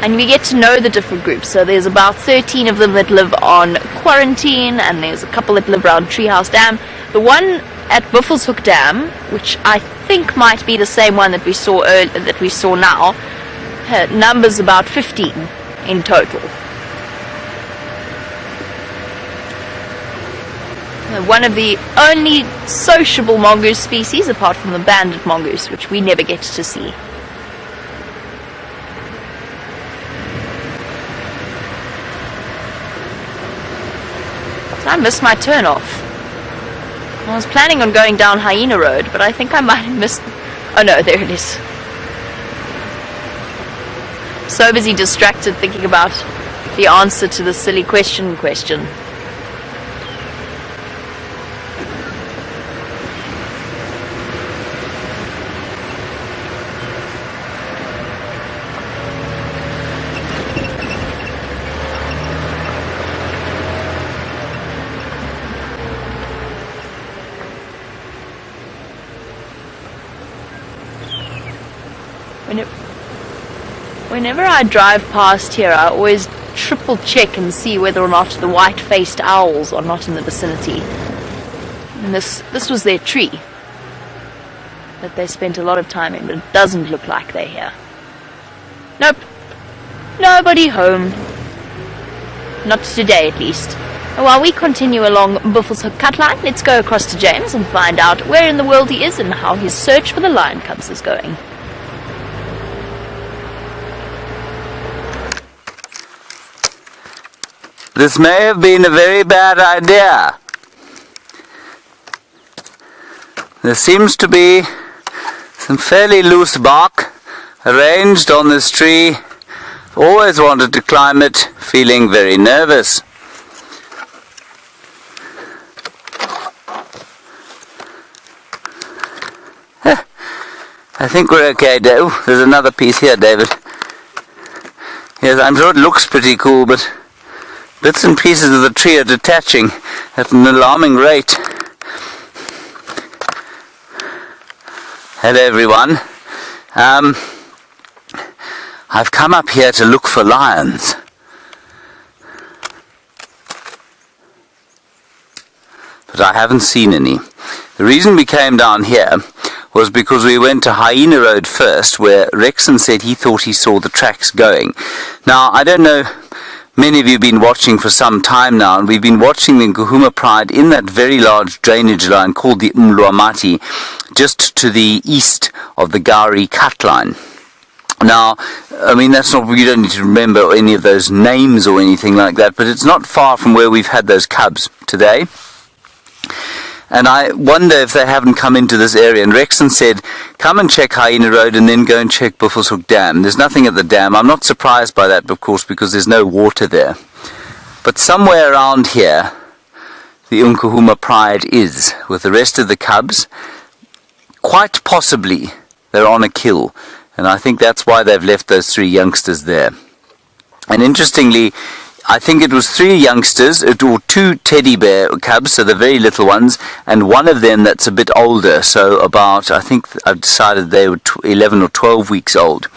And we get to know the different groups. So there's about 13 of them that live on Quarantine, and there's a couple that live around Treehouse Dam. The one at Buffelshoek Dam, which I think might be the same one that we saw now, numbers about 15 in total. One of the only sociable mongoose species, apart from the banded mongoose, which we never get to see. So I missed my turn off. I was planning on going down Hyena Road, but I think I might have missed... Oh no, there it is. So busy distracted thinking about the answer to the silly question. Whenever I drive past here, I always triple check and see whether or not the white-faced owls are not in the vicinity. And this was their tree that they spent a lot of time in, but it doesn't look like they're here. Nope. Nobody home. Not today, at least. While we continue along Buffelshoek Cutline, let's go across to James and find out where in the world he is and how his search for the lion cubs is going. This may have been a very bad idea. There seems to be some fairly loose bark arranged on this tree. Always wanted to climb it, feeling very nervous. I think we're okay, Dave. There's another piece here, David. Yes, I'm sure it looks pretty cool, but bits and pieces of the tree are detaching at an alarming rate. Hello, everyone. I've come up here to look for lions. But I haven't seen any. The reason we came down here was because we went to Hyena Road first, where Rexon said he thought he saw the tracks going. Now, I don't know, many of you have been watching for some time now, and we've been watching the Nkuhuma Pride in that very large drainage line called the Mlwamati, just to the east of the Gari cut line. Now, I mean, that's not, you don't need to remember any of those names or anything like that, but it's not far from where we've had those cubs today. And I wonder if they haven't come into this area. And Rexon said, come and check Hyena Road and then go and check Buffelshoek Dam. There's nothing at the dam. I'm not surprised by that, of course, because there's no water there. But somewhere around here, the Nkuhuma Pride is, with the rest of the cubs. Quite possibly, they're on a kill. And I think that's why they've left those 3 youngsters there. And interestingly, I think it was 3 youngsters, or 2 teddy bear cubs, so the very little ones, and one of them that's a bit older, so about, I think I've decided they were 11 or 12 weeks old.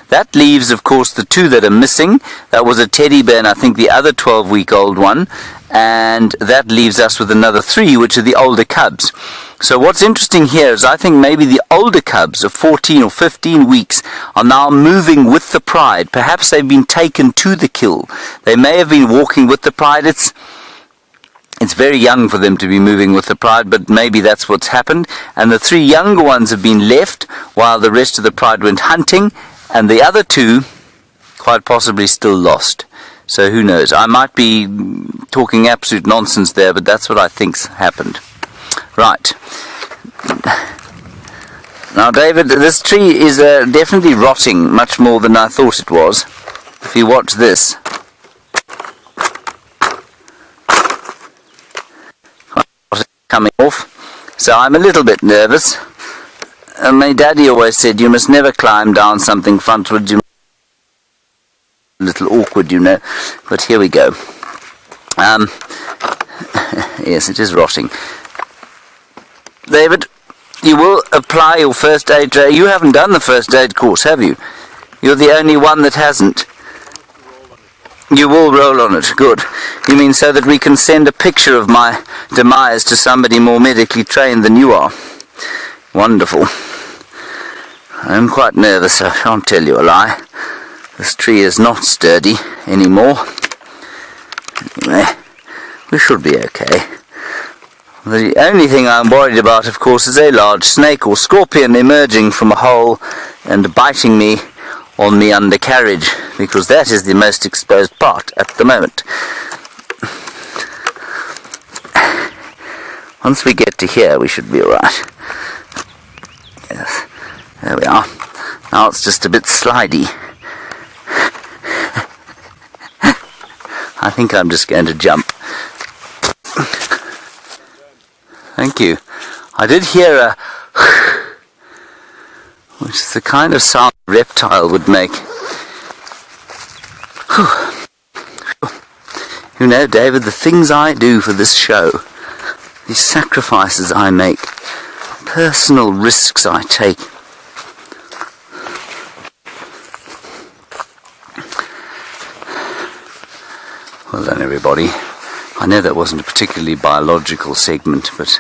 That leaves, of course, the 2 that are missing. That was a teddy bear and I think the other 12-week-old one, and that leaves us with another 3, which are the older cubs. So what's interesting here is I think maybe the older cubs of 14 or 15 weeks are now moving with the pride. Perhaps they've been taken to the kill. They may have been walking with the pride. It's very young for them to be moving with the pride, but maybe that's what's happened. And the 3 younger ones have been left while the rest of the pride went hunting, and the other 2 quite possibly still lost. So who knows? I might be talking absolute nonsense there, but that's what I think's happened. Right. Now, David, this tree is definitely rotting much more than I thought it was. If you watch this. Coming off. So I'm a little bit nervous. And my daddy always said, you must never climb down something frontwards. You a little awkward, you know. But here we go. Yes, it is rotting. David, you will apply your first aid. You haven't done the first aid course, have you? You're the only one that hasn't. You will roll on it. Good. You mean so that we can send a picture of my demise to somebody more medically trained than you are? Wonderful. I'm quite nervous, I shan't tell you a lie. This tree is not sturdy anymore. Anyway, we should be okay. The only thing I'm worried about, of course, is a large snake or scorpion emerging from a hole and biting me on the undercarriage, because that is the most exposed part at the moment. Once we get to here, we should be alright. Yes, there we are. Now it's just a bit slidey. I think I'm just going to jump. Thank you. I did hear a which is the kind of sound a reptile would make. You know, David, the things I do for this show, these sacrifices I make, personal risks I take. Well done, everybody. I know that wasn't a particularly biological segment, but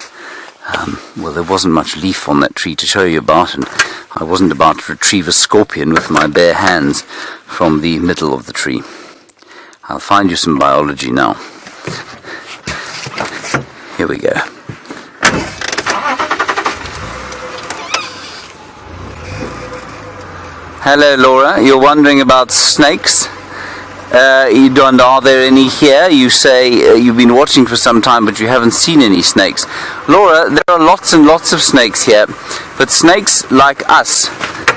well, there wasn't much leaf on that tree to show you about, and I wasn't about to retrieve a scorpion with my bare hands from the middle of the tree. I'll find you some biology now. Here we go. Hello, Laura. You're wondering about snakes? You don't, are there any here? You say you've been watching for some time, but you haven't seen any snakes. Laura, there are lots and lots of snakes here, but snakes like us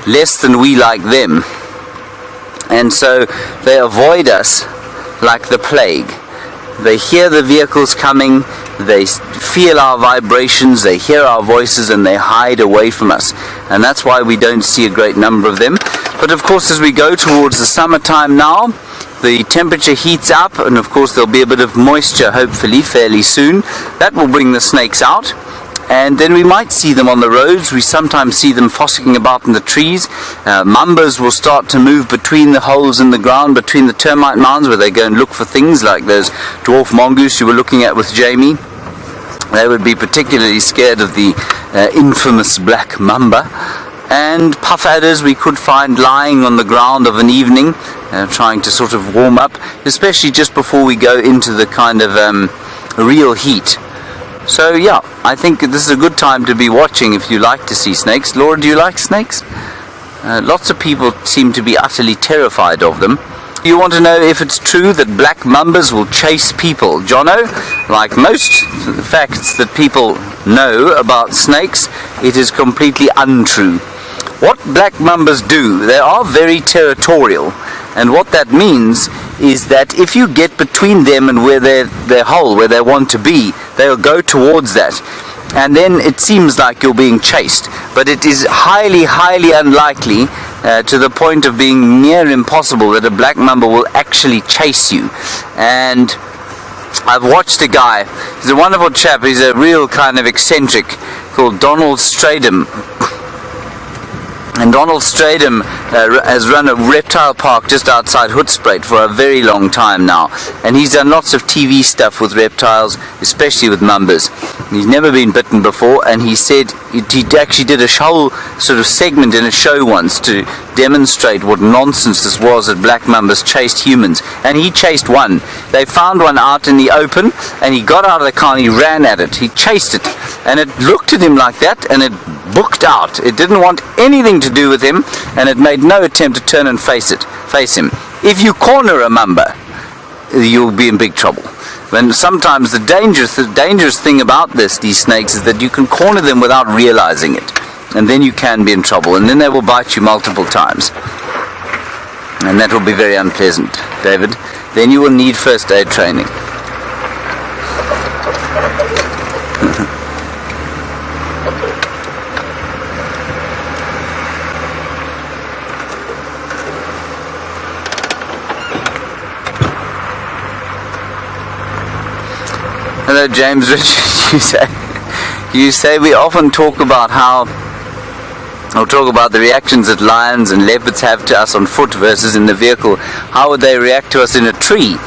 less than we like them. And so they avoid us like the plague. They hear the vehicles coming, they feel our vibrations, they hear our voices, and they hide away from us. And that's why we don't see a great number of them. But of course, as we go towards the summertime now, the temperature heats up, and of course there'll be a bit of moisture, hopefully fairly soon. That will bring the snakes out, and then we might see them on the roads. We sometimes see them fossicking about in the trees. Mambas will start to move between the holes in the ground, between the termite mounds, where they go and look for things like those dwarf mongoose you were looking at with Jamie. They would be particularly scared of the infamous black mamba. And puff adders we could find lying on the ground of an evening, trying to sort of warm up, especially just before we go into the kind of real heat. So yeah, I think this is a good time to be watching if you like to see snakes. Laura, do you like snakes? Lots of people seem to be utterly terrified of them. You want to know if it's true that black mambas will chase people? Jono, like most facts that people know about snakes, it is completely untrue. What black mambas do, they are very territorial, and what that means is that if you get between them and where their hole, where they want to be, they'll go towards that, and then it seems like you're being chased, but it is highly, highly unlikely, to the point of being near impossible, that a black mamba will actually chase you. And I've watched a guy, he's a wonderful chap, he's a real kind of eccentric, called Donald Stradham. And Donald Stradham has run a reptile park just outside Hoedspruit for a very long time now. And he's done lots of TV stuff with reptiles, especially with mambas. He's never been bitten before, and he said he actually did a whole sort of segment in a show once to demonstrate what nonsense this was, that black mambas chased humans. And he chased one. They found one out in the open, and he got out of the car and he ran at it. He chased it, and it looked at him like that, and it booked out. It didn't want anything to do with him, and it made no attempt to turn and face him. If you corner a mamba, you'll be in big trouble. When sometimes the dangerous thing about these snakes is that you can corner them without realizing it, and then you can be in trouble, and then they will bite you multiple times, and that will be very unpleasant, David. Then you will need first aid training. Hello, James Richard. You say we often talk about the reactions that lions and leopards have to us on foot versus in the vehicle. How would they react to us in a tree?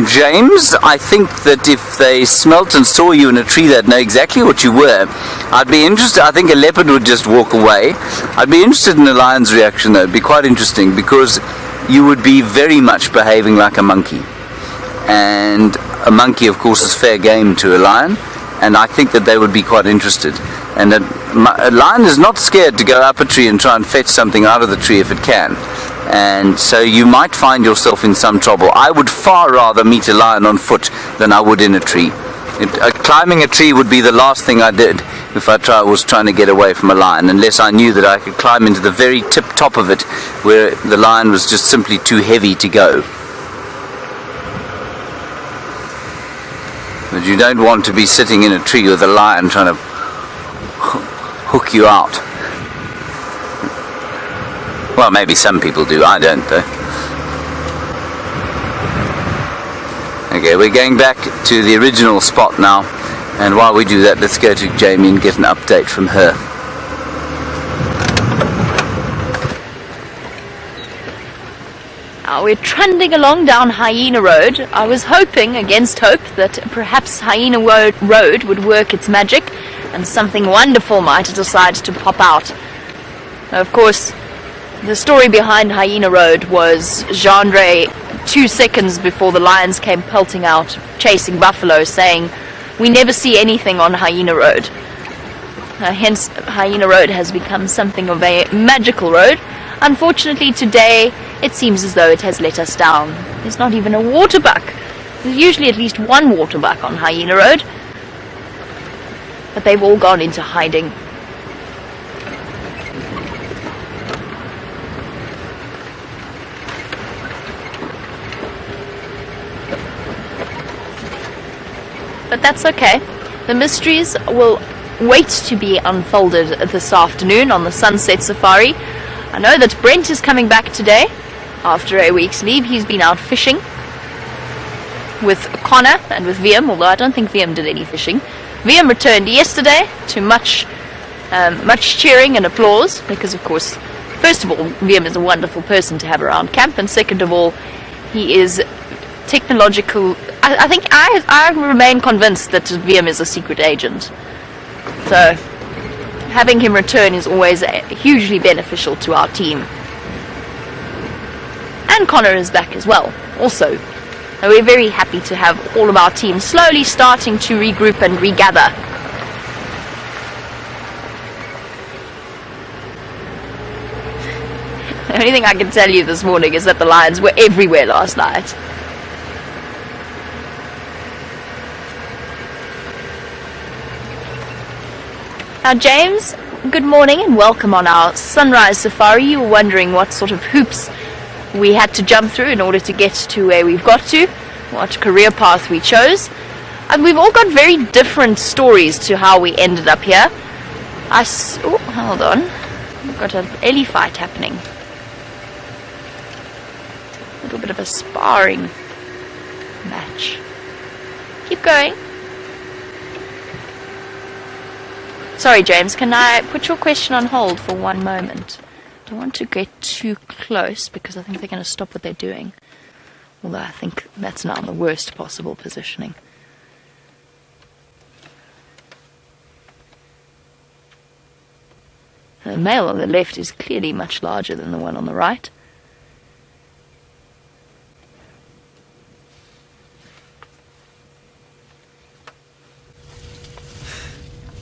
James, I think that if they smelt and saw you in a tree, they'd know exactly what you were. I'd be interested. I think a leopard would just walk away. I'd be interested in a lion's reaction, though. It'd be quite interesting, because you would be very much behaving like a monkey. And a monkey, of course, is fair game to a lion, and I think that they would be quite interested. And a lion is not scared to go up a tree and try and fetch something out of the tree if it can. And so you might find yourself in some trouble. I would far rather meet a lion on foot than I would in a tree. Climbing a tree would be the last thing I did if I was trying to get away from a lion, unless I knew that I could climb into the very tip-top of it, where the lion was just simply too heavy to go. But you don't want to be sitting in a tree with a lion trying to hook you out. Well, maybe some people do, I don't though. Okay, we're going back to the original spot now, and while we do that, let's go to Jamie and get an update from her. Now we're trundling along down Hyena Road. I was hoping, against hope, that perhaps Hyena Road would work its magic and something wonderful might decide to pop out. Now, of course, the story behind Hyena Road was Gendre 2 seconds before the lions came pelting out, chasing buffalo, saying, "We never see anything on Hyena Road." Hence, Hyena Road has become something of a magical road. Unfortunately, today, it seems as though it has let us down. There's not even a waterbuck. There's usually at least one waterbuck on Hyena Road, but they've all gone into hiding. But that's okay. The mysteries will wait to be unfolded this afternoon on the Sunset Safari. I know that Brent is coming back today after a week's leave. He's been out fishing with Connor and with VM, although I don't think VM did any fishing. VM returned yesterday to much cheering and applause because, of course, first of all, VM is a wonderful person to have around camp, and second of all, he is technological. I think I remain convinced that VM is a secret agent. So having him return is always hugely beneficial to our team. And Connor is back as well, also. And we're very happy to have all of our team slowly starting to regroup and regather. The only thing I can tell you this morning is that the lions were everywhere last night. Now, James, good morning and welcome on our sunrise safari. You were wondering what sort of hoops we had to jump through in order to get to where we've got to, what career path we chose. And we've all got very different stories to how we ended up here. Oh, hold on. We've got an ellie fight happening. A little bit of a sparring match. Keep going. Sorry, James, can I put your question on hold for one moment? I don't want to get too close because I think they're going to stop what they're doing. Although I think that's now the worst possible positioning. The male on the left is clearly much larger than the one on the right.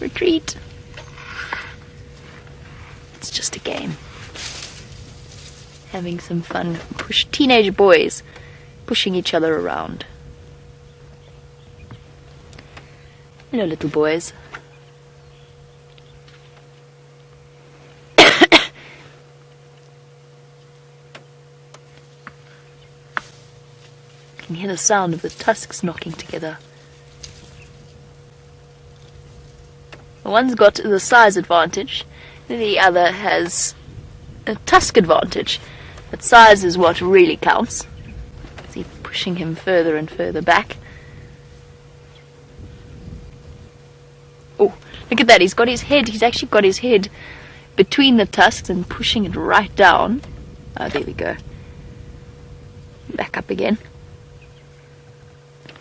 Retreat. It's just a game. Having some fun. Teenage boys pushing each other around. Hello, little boys. You can hear the sound of the tusks knocking together. One's got the size advantage, the other has a tusk advantage. But size is what really counts. See, pushing him further and further back. Oh, look at that, he's actually got his head between the tusks and pushing it right down. Oh, there we go. Back up again.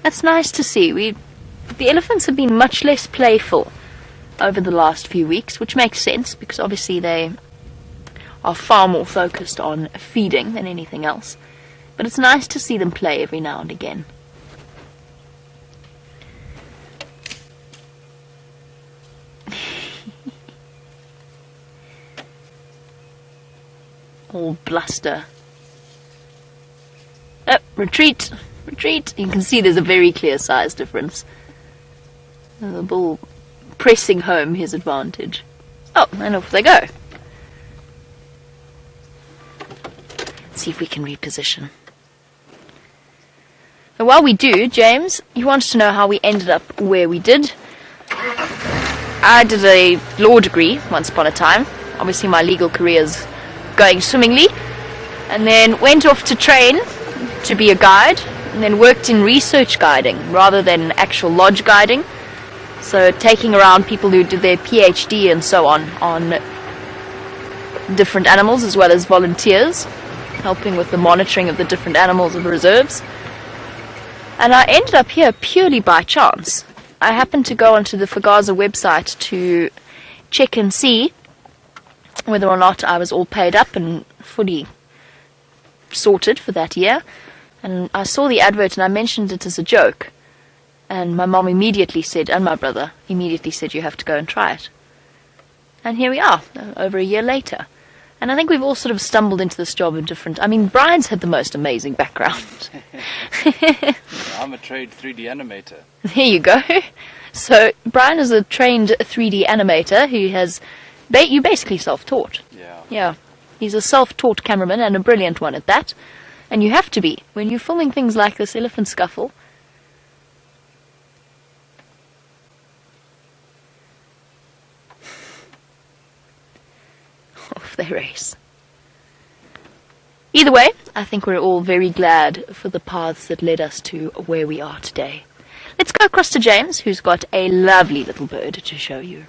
That's nice to see. The elephants have been much less playful over the last few weeks, which makes sense because obviously they are far more focused on feeding than anything else. But it's nice to see them play every now and again. All bluster. Oh, retreat! Retreat! You can see there's a very clear size difference. The bull pressing home his advantage. Oh, and off they go. Let's see if we can reposition. So while we do, James, he wants to know how we ended up where we did. I did a law degree once upon a time. Obviously my legal career's going swimmingly. And then went off to train to be a guide. And then worked in research guiding rather than actual lodge guiding. So taking around people who did their PhD and so on different animals as well as volunteers. helping with the monitoring of the different animals of the reserves. And I ended up here purely by chance. I happened to go onto the Fagaza website to check and see whether or not I was all paid up and fully sorted for that year. And I saw the advert and I mentioned it as a joke. And my mom immediately said, and my brother immediately said, you have to go and try it. And here we are, over a year later. And I think we've all sort of stumbled into this job in different... I mean, Brian's had the most amazing background. I'm a trained 3D animator. There you go. So Brian is a trained 3D animator who has... you basically self-taught. Yeah. He's a self-taught cameraman and a brilliant one at that. And you have to be. When you're filming things like this elephant scuffle... off they race. Either way, I think we're all very glad for the paths that led us to where we are today. Let's go across to James, who's got a lovely little bird to show you.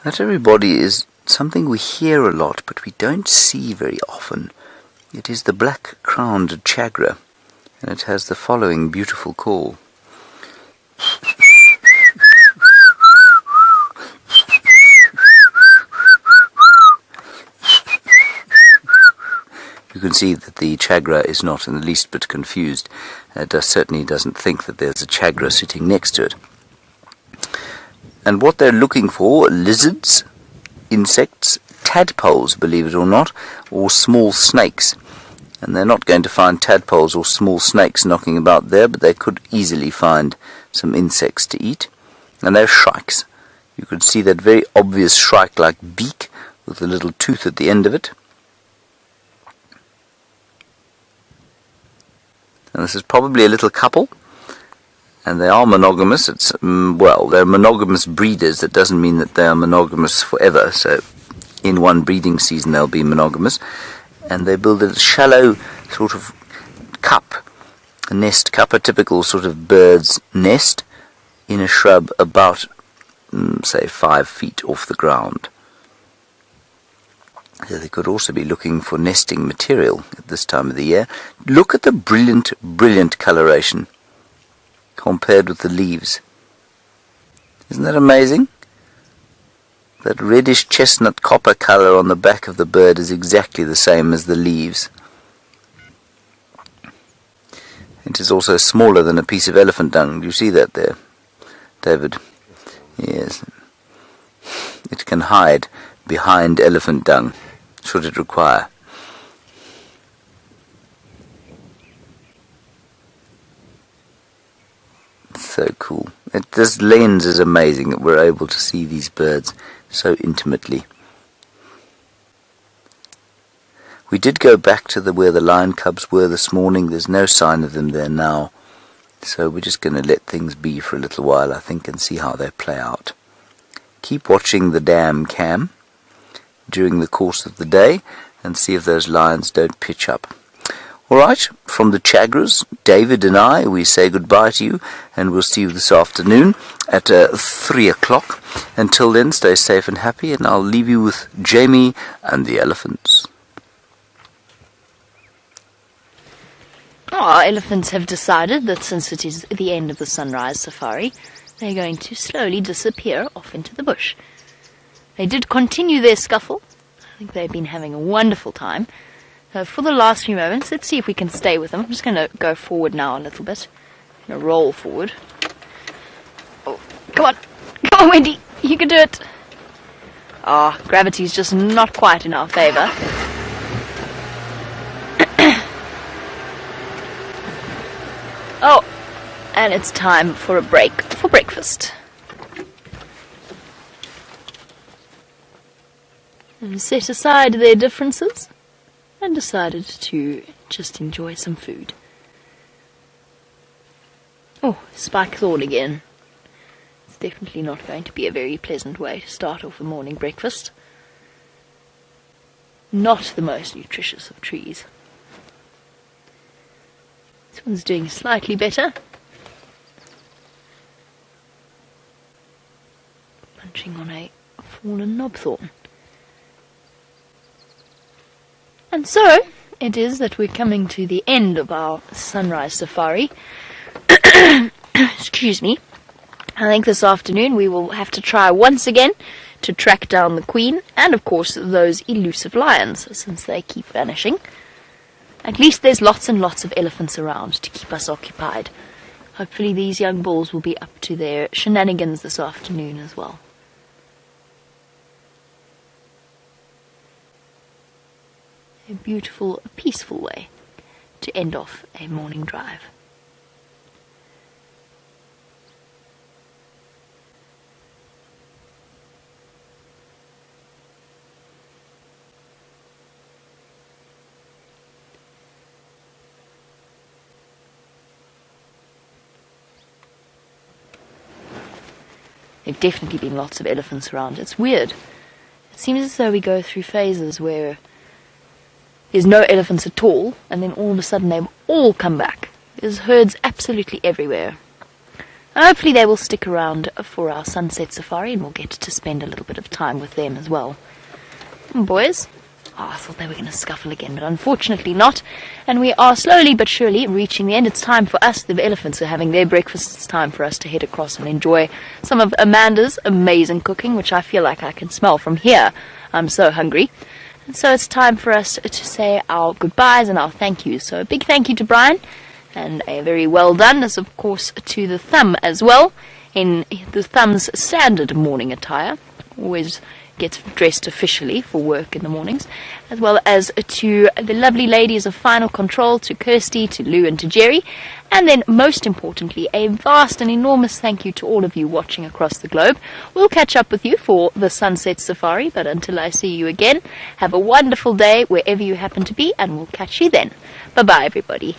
That, everybody, is something we hear a lot, but we don't see very often. It is the black-crowned chagra, and it has the following beautiful call. You can see that the chagra is not in the least bit confused. It certainly doesn't think that there's a chagra sitting next to it. And what they're looking for, lizards, insects, tadpoles, believe it or not, or small snakes. And they're not going to find tadpoles or small snakes knocking about there, but they could easily find some insects to eat. And they're shrikes. You can see that very obvious shrike-like beak with a little tooth at the end of it. And this is probably a little couple, and they are monogamous. Well, they're monogamous breeders. That doesn't mean that they are monogamous forever. So in one breeding season they'll be monogamous. And they build a shallow sort of cup, a nest cup, a typical sort of bird's nest in a shrub about, say, 5 feet off the ground. So they could also be looking for nesting material at this time of the year. Look at the brilliant, brilliant coloration compared with the leaves. Isn't that amazing? That reddish chestnut copper color on the back of the bird is exactly the same as the leaves. It is also smaller than a piece of elephant dung. Do you see that there, David? Yes. It can hide behind elephant dung, should it require. So cool. This lens is amazing that we're able to see these birds so intimately. We did go back to where the lion cubs were this morning. There's no sign of them there now. So we're just going to let things be for a little while, I think, and see how they play out. Keep watching the dam cam during the course of the day and see if those lions don't pitch up. Alright, from the Chagras, David and I, we say goodbye to you, and we'll see you this afternoon at 3 o'clock. Until then, stay safe and happy, and I'll leave you with Jamie and the elephants. Our elephants have decided that since it is the end of the sunrise safari, they're going to slowly disappear off into the bush. They did continue their scuffle. I think they've been having a wonderful time. For the last few moments, let's see if we can stay with them. I'm just going to go forward now a little bit. I'm going to roll forward. Oh, come on. Come on, Wendy. You can do it. Ah, gravity's just not quite in our favour. Oh, and it's time for a break for breakfast. And set aside their differences and decided to just enjoy some food. Oh, spike thawed again. It's definitely not going to be a very pleasant way to start off a morning breakfast. Not the most nutritious of trees. This one's doing slightly better. Punching on a fallen knobthorn. And so it is that we're coming to the end of our sunrise safari. Excuse me. I think this afternoon we will have to try once again to track down the queen and, of course, those elusive lions, since they keep vanishing. At least there's lots and lots of elephants around to keep us occupied. Hopefully these young bulls will be up to their shenanigans this afternoon as well. A beautiful, peaceful way to end off a morning drive. There've definitely been lots of elephants around. It's weird. It seems as though we go through phases where there's no elephants at all, and then all of a sudden they all come back. There's herds absolutely everywhere. Hopefully they will stick around for our sunset safari, and we'll get to spend a little bit of time with them as well. And boys, I thought they were going to scuffle again, but unfortunately not. And we are slowly but surely reaching the end. It's time for us. The elephants are having their breakfast. It's time for us to head across and enjoy some of Amanda's amazing cooking, which I feel like I can smell from here. I'm so hungry. And so it's time for us to say our goodbyes and our thank yous. So a big thank you to Brian, and a very well done, as of course to the Thumb as well, in the Thumb's standard morning attire. Always gets dressed officially for work in the mornings, as well as to the lovely ladies of Final Control, to Kirsty, to Lou and to Jerry, and then most importantly a vast and enormous thank you to all of you watching across the globe. We'll catch up with you for the Sunset Safari, but until I see you again, have a wonderful day wherever you happen to be, and we'll catch you then. Bye bye everybody.